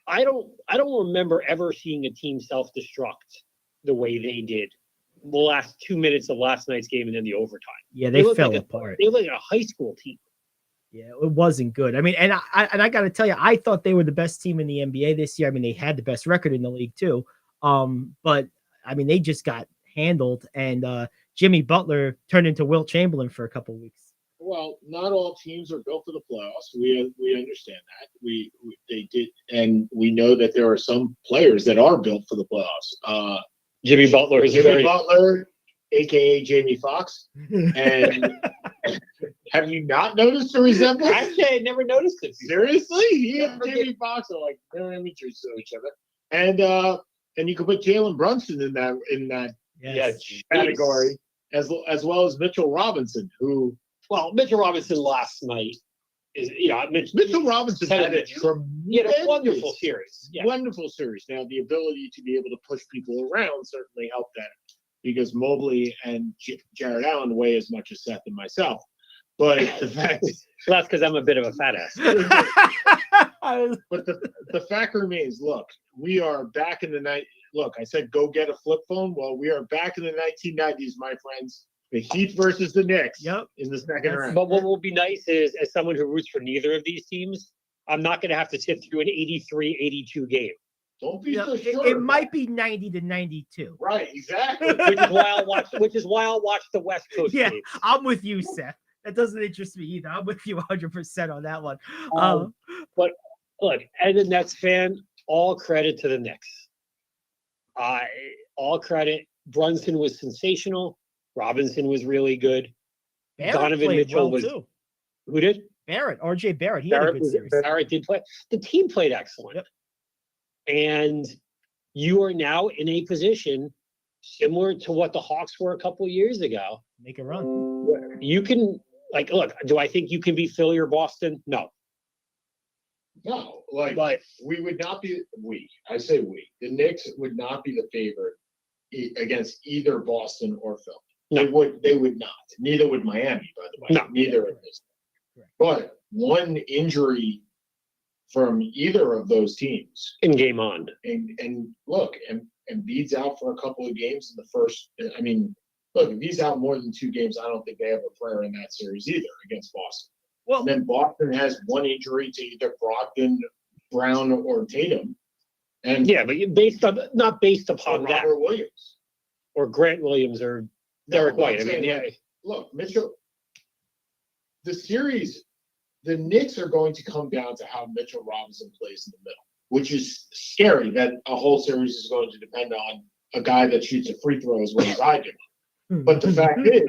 I don't remember ever seeing a team self-destruct the way they did the last 2 minutes of last night's game and then the overtime. Yeah, they fell apart. They looked like a high school team. Yeah, it wasn't good. I mean, and I got to tell you, I thought they were the best team in the NBA this year. I mean, they had the best record in the league too. But I mean, they just got handled, and Jimmy Butler turned into Wilt Chamberlain for a couple of weeks. Well, not all teams are built for the playoffs. We understand that. They did, and we know that there are some players that are built for the playoffs. Jimmy Butler, aka Jamie Foxx. And have you not noticed the resemblance? Actually, I never noticed it. Seriously, he and Jamie Foxx are like they're images of each other, and you can put Jalen Brunson in that. Yes. Category, as well as Mitchell Robinson, who Mitchell Robinson last night is Mitchell Robinson had a wonderful series. Yeah. Wonderful series. Now the ability to be able to push people around certainly helped that because Mobley and Jared Allen weigh as much as Seth and myself. But the fact that's because I'm a bit of a fat ass. But the fact remains, look, we are back in the night. Look, I said go get a flip phone. Well, we are back in the 1990s, my friends. The Heat versus the Knicks in the second round. But what will be nice is, as someone who roots for neither of these teams, I'm not going to have to sit through an 83-82 game. Don't be so sure. It might be 90 to 92. Right, exactly. Which is why I'll watch the West Coast games. I'm with you, Seth. That doesn't interest me either. I'm with you 100% on that one. But look, as a Nets fan, all credit to the Knicks. All credit. Brunson was sensational. Robinson was really good. Barrett Donovan Mitchell was too. Who did? Barrett, RJ Barrett. He had a good series. Barrett did play. The team played excellent. Yep. And you are now in a position similar to what the Hawks were a couple of years ago. Make a run. You can look, do I think you can beat Philly or Boston? No. No, like we would not be the Knicks would not be the favorite against either Boston or Philly. No. They would not. Neither would Miami, by the way. No. Neither of those. But one injury from either of those teams in game on. And look, Embiid's out for a couple of games in the first. I mean, look, if he's out more than 2 games, I don't think they have a prayer in that series either against Boston. Well, and then Boston has one injury to either Brogdon, Brown, or Tatum. And yeah, but not based upon that. Robert Williams. Or Grant Williams or Derek White. I mean, yeah. Look, Mitchell, the series, the Knicks are going to come down to how Mitchell Robinson plays in the middle, which is scary that a whole series is going to depend on a guy that shoots a free throw as well as I do. But the fact is,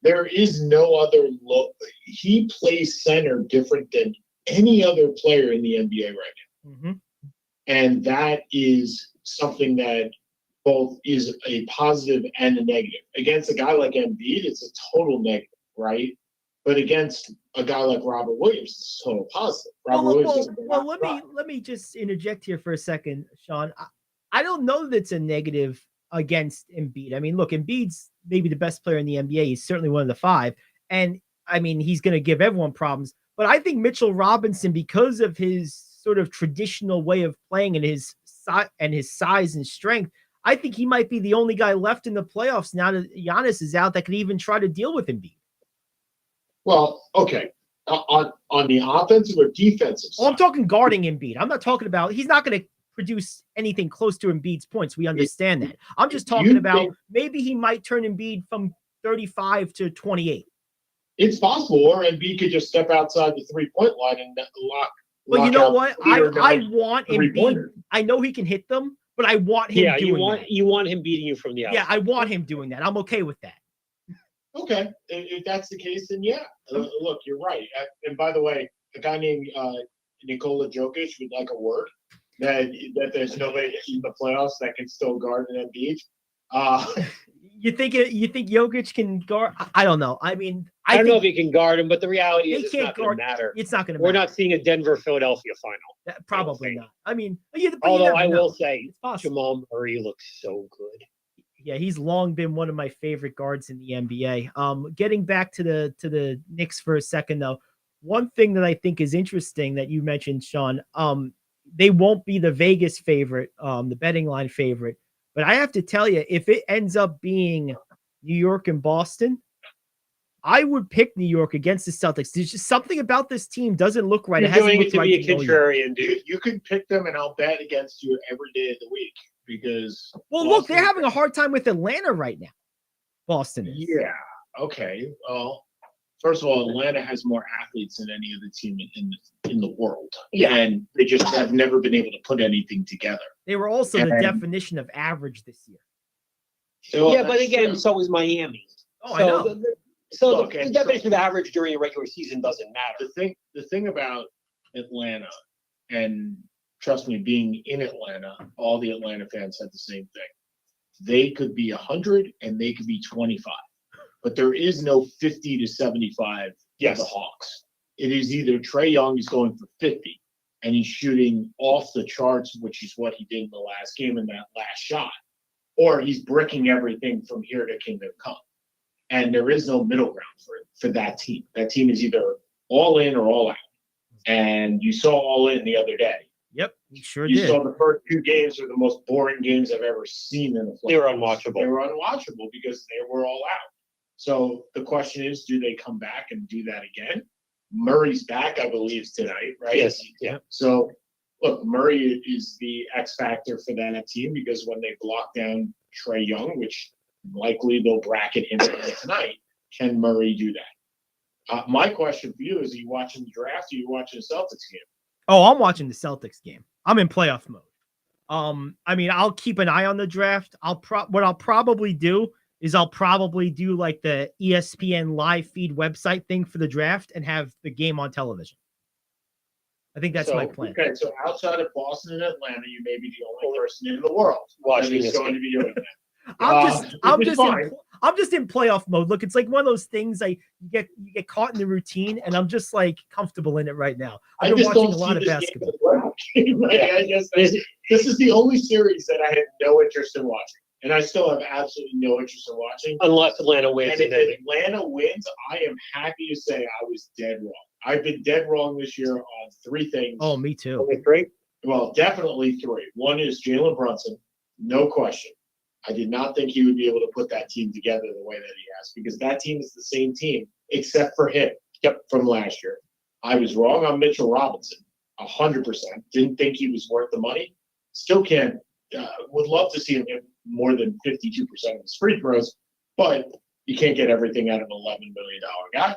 there is no other look. He plays center different than any other player in the NBA right now. Mm-hmm. And that is something that both is a positive and a negative. Against a guy like Embiid, it's a total negative, right? But against a guy like Robert Williams, it's a total positive. Let me just interject here for a second, Sean. I don't know that it's a negative against Embiid. I mean, look, Embiid's maybe the best player in the NBA. He's certainly one of the 5. And I mean, he's going to give everyone problems. But I think Mitchell Robinson, because of his sort of traditional way of playing and his size and strength, I think he might be the only guy left in the playoffs now that Giannis is out that could even try to deal with Embiid. Well, okay. On the offensive or defensive side? I'm talking guarding Embiid. I'm not talking about – he's not going to produce anything close to Embiid's points. We understand that. I'm just talking about maybe he might turn Embiid from 35 to 28. It's possible, or Embiid could just step outside the 3-point line and lock. But you know what? I want Embiid. I know he can hit them, but I want him doing that. You want him beating you from the outside. Yeah, I want him doing that. I'm okay with that. Okay. If that's the case, then yeah. Look, you're right. And by the way, a guy named Nikola Jokic would like a word that there's nobody in the playoffs that can still guard an Embiid. You think Jokic can guard? I don't know. I mean, I don't know if he can guard him, but the reality is it's not going to matter. It's not going to matter. We're not seeing a Denver-Philadelphia final. Probably not. I mean, although I will say, Jamal Murray looks so good. Yeah, he's long been one of my favorite guards in the NBA. Getting back to the Knicks for a second, though, one thing that I think is interesting that you mentioned, Sean, they won't be the Vegas favorite, the betting line favorite. But I have to tell you, if it ends up being New York and Boston, I would pick New York against the Celtics. There's just something about this team doesn't look right. You're doing it to be a contrarian, dude. You can pick them, and I'll bet against you every day of the week because. Well, look, they're having a hard time with Atlanta right now. Boston is. Yeah. Okay. Well, first of all, Atlanta has more athletes than any other team in the world. Yeah. And they just have never been able to put anything together. They were also the definition of average this year. Yeah, but again, so is Miami. Oh, I know. The definition of average during a regular season doesn't matter. The thing about Atlanta, and trust me, being in Atlanta, all the Atlanta fans said the same thing. They could be 100 and they could be 25. But there is no 50 to 75 for the Hawks. It is either Trae Young is going for 50 and he's shooting off the charts, which is what he did in the last game in that last shot, or he's bricking everything from here to Kingdom Come. And there is no middle ground for that team. That team is either all in or all out. And you saw all in the other day. Yep, you sure did. You saw the first 2 games were the most boring games I've ever seen in the playoffs. They were unwatchable. They were unwatchable because they were all out. So the question is, do they come back and do that again? Murray's back, I believe, tonight, right? Yes. Yeah. So, look, Murray is the X factor for that team because when they block down Trae Young, which likely they'll bracket him tonight, can Murray do that? My question for you is, are you watching the draft or are you watching the Celtics game? Oh, I'm watching the Celtics game. I'm in playoff mode. I mean, I'll keep an eye on the draft. What I'll probably do is I'll probably do like the ESPN live feed website thing for the draft and have the game on television. I think that's my plan. Okay, so outside of Boston and Atlanta, you may be the only person in the world that is going to be doing that. I'm just in playoff mode. Look, it's like one of those things you get caught in the routine, and I'm just like comfortable in it right now. I've been watching a lot of basketball. I guess this is the only series that I had no interest in watching. And I still have absolutely no interest in watching. Unless Atlanta wins. And if Atlanta wins, I am happy to say I was dead wrong. I've been dead wrong this year on 3 things. Oh, me too. Only 3? Well, definitely 3. One is Jalen Brunson, no question. I did not think he would be able to put that team together the way that he has, because that team is the same team except for him. From last year. I was wrong on Mitchell Robinson, 100%. Didn't think he was worth the money. Still can't. Would love to see him hit more than 52% of his free throws, but you can't get everything out of an $11 million guy.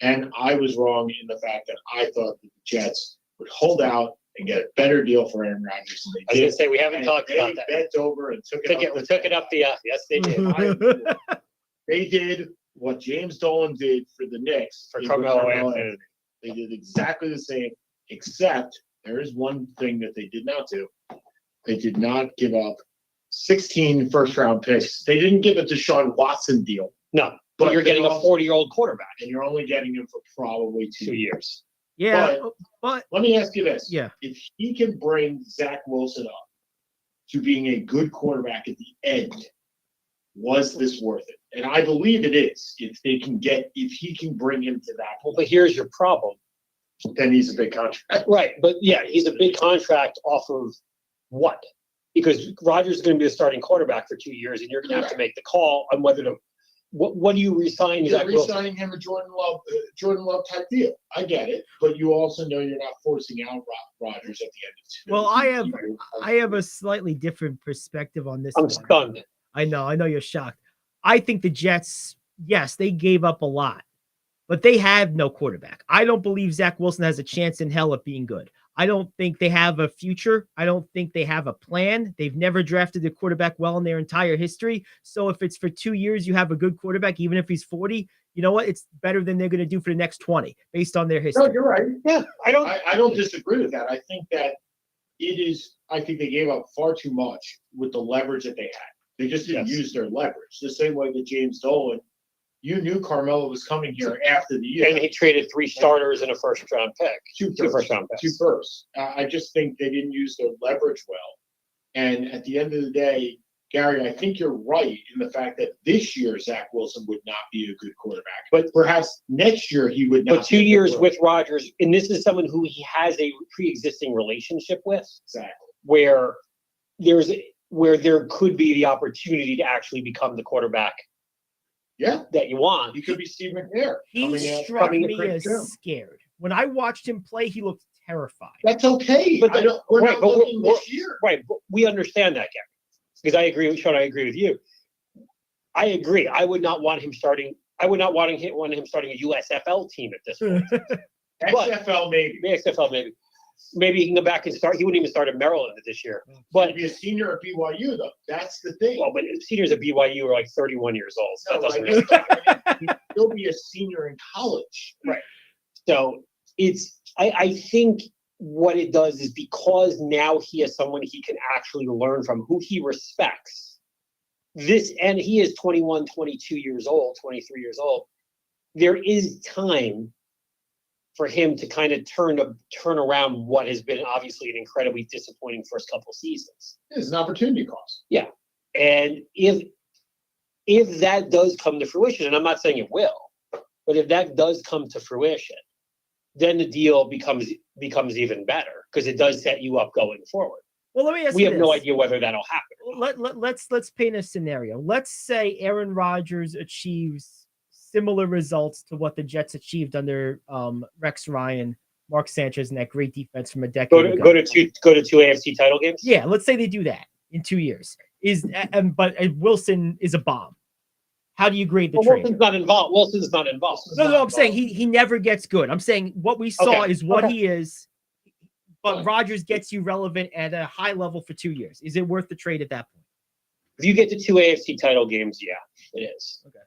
And I was wrong in the fact that I thought that the Jets would hold out and get a better deal for Aaron Rodgers. I was going to say, we haven't talked about that. They bent over and took it up. Yes, they did. They did what James Dolan did for the Knicks. For Carmelo Anthony. They did exactly the same, except there is one thing that they did not do. They did not give up 16 first-round picks. They didn't give a Deshaun Watson deal. No, but you're getting a 40-year-old quarterback. And you're only getting him for probably 2 years. Yeah, but let me ask you this. Yeah. If he can bring Zach Wilson up to being a good quarterback at the end, was this worth it? And I believe it is. If he can bring him to that point. Well, but here's your problem. Then he's a big contract. Right, but yeah, he's a big contract off of what? Because Rodgers is going to be a starting quarterback for 2 years, and you're going to have to make the call on whether to. What do you resign? You're resigning him a Jordan Love type deal. I get it, but you also know you're not forcing out Rodgers at the end of 2 Well, I have a slightly different perspective on this. I'm stunned. I know you're shocked. I think the Jets, yes, they gave up a lot, but they have no quarterback. I don't believe Zach Wilson has a chance in hell at being good. I don't think they have a future. I don't think they have a plan. They've never drafted a quarterback well in their entire history. So if it's for 2 years, you have a good quarterback, even if he's 40, you know what? It's better than they're going to do for the next 20 based on their history. No, you're right. Yeah, I don't disagree with that. I think that I think they gave up far too much with the leverage that they had. They just didn't use their leverage. The same way that James Dolan, you knew Carmelo was coming here after the year. And he traded 3 starters and a first-round pick. 2 first-round picks. 2 firsts. I just think they didn't use their leverage well. And at the end of the day, Gary, I think you're right in the fact that this year Zach Wilson would not be a good quarterback. But perhaps next year he would not. But 2 years with Rodgers, and this is someone who he has a pre-existing relationship with. Exactly. Where there could be the opportunity to actually become the quarterback that you want. He could be Steve McNair. He struck me as scared. When I watched him play, he looked terrified. That's okay. But we're not looking this year. Right, but we understand that, Gary. Because I agree with Sean, I agree with you. I agree. I would not want him starting. I would not want him starting a USFL team at this point. XFL maybe. XFL maybe. Maybe he can go back and start. He wouldn't even start at Maryland this year. But he'd be a senior at BYU, though. That's the thing. Well, but seniors at BYU are like 31 years old. So that doesn't really He'd still be a senior in college. Right. So I think what it does is because now he has someone he can actually learn from, who he respects. And he is 21, 22 years old, 23 years old. There is time for him to kind of turn around what has been obviously an incredibly disappointing first couple seasons. It's an opportunity cost. Yeah. And if that does come to fruition, and I'm not saying it will, but if that does come to fruition, then the deal becomes even better because it does set you up going forward. Well, let me ask you We have this. no idea whether that'll happen. Let's paint a scenario. Let's say Aaron Rodgers achieves similar results to what the Jets achieved under Rex Ryan, Mark Sanchez, and that great defense from a decade ago. Go to two AFC title games. Yeah, let's say they do that in 2 years. But Wilson is a bomb. How do you grade the trade? Wilson's not involved. No, I'm saying he never gets good. I'm saying what we saw is what he is, but Rodgers gets you relevant at a high level for 2 years. Is it worth the trade at that point? If you get to 2 AFC title games, yeah, it is. Okay.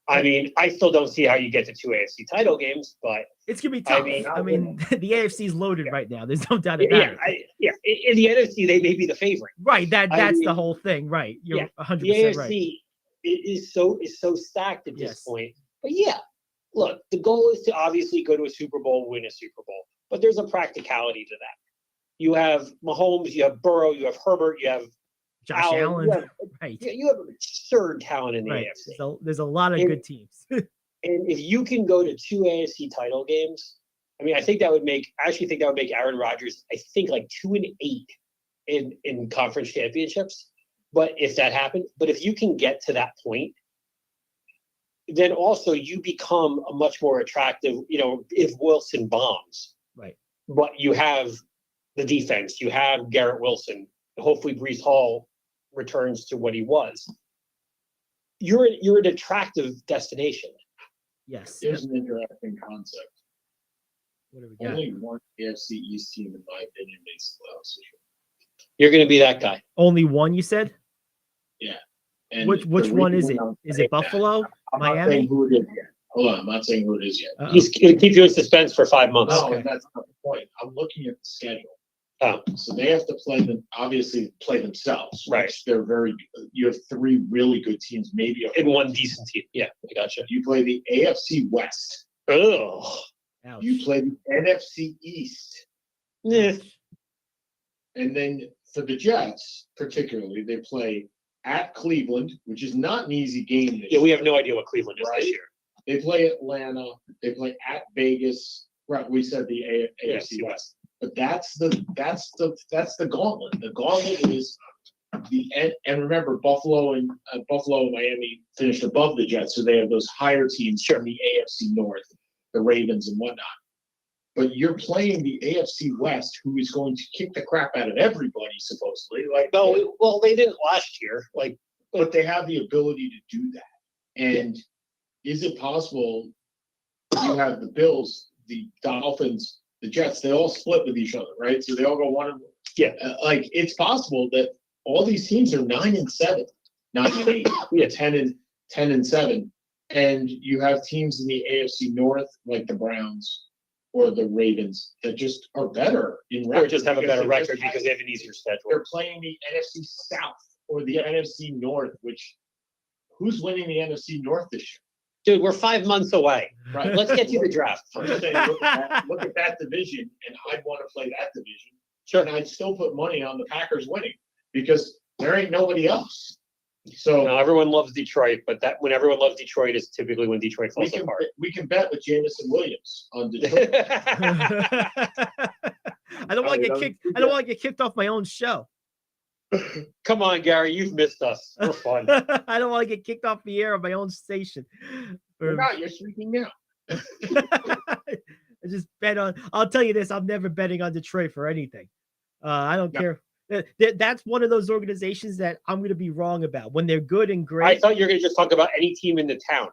I mean, I still don't see how you get to 2 AFC title games, but it's gonna be tough. I mean, the AFC is loaded right now. There's no doubt about it. In the NFC, they may be the favorite. Right. That's the whole thing. Right. You're 100% right. The is so stacked at this point. But yeah, look, the goal is to obviously go to a Super Bowl, win a Super Bowl. But there's a practicality to that. You have Mahomes, you have Burrow, you have Herbert, you have Josh Allen. You have absurd talent in the AFC. So there's a lot of good teams. And if you can go to 2 AFC title games, I mean, I think that would make Aaron Rodgers, I think, like 2-8 in conference championships. But if that happened, if you can get to that point, then also you become a much more attractive, if Wilson bombs. Right. But you have the defense, you have Garrett Wilson, hopefully Breece Hall returns to what he was. You're an attractive destination. Yes. Here's an interesting concept. What do we got? Only one AFC East team, in my opinion, makes the playoffs this year. You're going to be that guy. Only one, you said? Yeah. And which one is it? Is it Buffalo? Miami? Not saying who it is yet. Hold on, I'm not saying who it is yet. He's keep you in suspense for 5 months. No, that's not the point. I'm looking at the schedule. Oh. So they have to play themselves. Right. Which they're you have 3 really good teams, maybe and one decent team. Yeah, I gotcha. You play the AFC West. Oh. You play the NFC East. Yeah. And then for the Jets, particularly, they play at Cleveland, which is not an easy game. Yeah, we have no idea what Cleveland is this year. They play Atlanta. They play at Vegas. Right, we said the AFC West, but that's the gauntlet. The gauntlet is and remember Buffalo and Miami finished above the Jets, so they have those higher teams from the AFC North, the Ravens and whatnot. But you're playing the AFC West, who is going to kick the crap out of everybody, supposedly. Well, they didn't last year. But they have the ability to do that. And is it possible you have the Bills, the Dolphins, the Jets, they all split with each other, right? So they all go 1-1. Yeah. It's possible that all these teams are 9-7, 9-8, 10-7. And you have teams in the AFC North, like the Browns or the Ravens, that just are better in record. Or just have a better record because they have an easier schedule. They're playing the NFC South or the NFC North, which who's winning the NFC North this year? Dude, we're 5 months away. Right. Let's get to the draft first. Look at that division, and I'd want to play that division. Sure. And I'd still put money on the Packers winning because there ain't nobody else. So no, everyone loves Detroit, but when everyone loves Detroit is typically when Detroit falls apart. We can bet with Jamison Williams on Detroit. I don't want to get kicked off my own show. Come on, Gary, you've missed us. We're fun. I don't want to get kicked off the air of my own station. You're not. You're sleeping now. I just bet on. I'll tell you this: I'm never betting on Detroit for anything. I don't care. That's one of those organizations that I'm going to be wrong about when they're good and great. I thought you were going to just talk about any team in the town.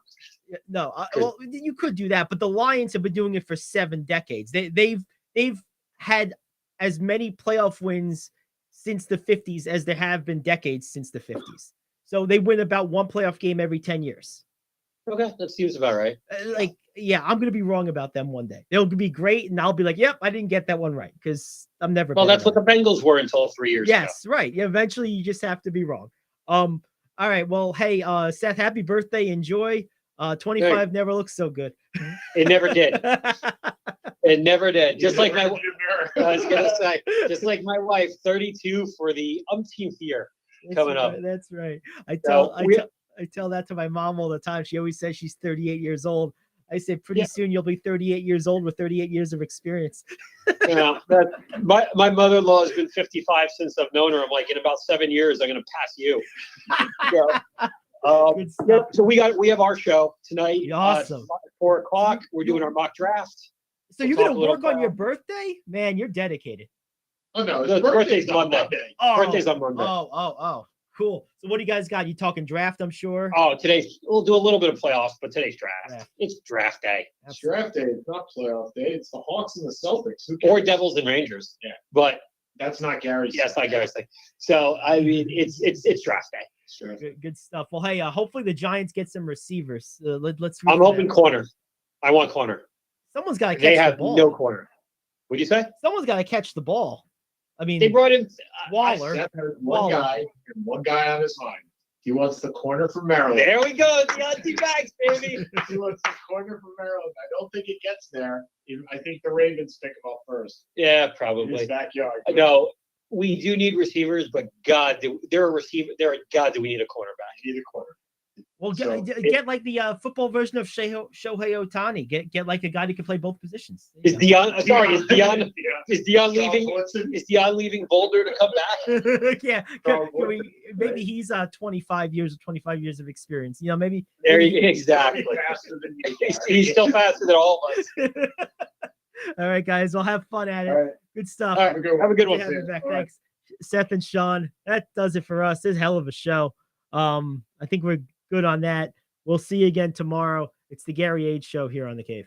No, well, you could do that, but the Lions have been doing it for 7 decades. They've had as many playoff wins since the 50s as there have been decades since the 50s. So they win about 1 playoff game every 10 years. Okay, that seems about right. I'm going to be wrong about them one day. They'll be great, and I'll be like, yep, I didn't get that one right because I'm never. Well, that's what the Bengals were until 3 years ago. Yes, right. Yeah, eventually you just have to be wrong. All right. Well, hey, Seth, happy birthday. Enjoy. 25 never looks so good. It never did. It never did. Just like I was going to say, just like my wife, 32 for the umpteenth year coming up. That's right. I tell that to my mom all the time. She always says she's 38 years old. I said, pretty soon you'll be 38 years old with 38 years of experience. My mother-in-law has been 55 since I've known her. I'm like, in about 7 years, I'm going to pass you. So we have our show tonight. Awesome. 4:00. We're doing our mock draft. So you're going to work on your birthday? Man, you're dedicated. Oh, no. The birthday's Monday. Birthday's on Monday. Oh. Cool. So what do you guys got? You talking draft, I'm sure? Oh, we'll do a little bit of playoffs, but today's draft. It's draft day. It's draft day. It's not playoff day. It's the Hawks and the Celtics. Or Devils and Rangers. Yeah. But that's not Gary's. Yeah, it's not Gary's thing. So, I mean, it's draft day. Sure. Good stuff. Well, hey, hopefully the Giants get some receivers. Let's. I'm hoping corner. I want corner. Someone's got to catch the ball. They have no corner. What'd you say? Someone's got to catch the ball. I mean, they brought in Waller. Seth has one guy on his mind. He wants the corner from Maryland. There we go. Deontay Bags, baby. He wants the corner from Maryland. I don't think it gets there. I think the Ravens pick him up first. Yeah, In probably. his backyard. No, we do need receivers, but God, they're a receiver. God, do we need a cornerback? Need a corner. Well, So, get like the football version of Shohei Ohtani. Get like a guy who can play both positions. Is Dion leaving? Woodson. Is Dion leaving Boulder to come back? Yeah, Carl maybe he's 25 years of experience. You know, maybe There you exactly. Faster than you. He's still faster than all of us. All right, guys, we'll have fun at it. All right. Good stuff. All right, have a good one. Have you back. All right. Thanks, Seth and Sean. That does it for us. This is a hell of a show. I think we're good on that. We'll see you again tomorrow. It's the Gary Ayd Show here on The Cave.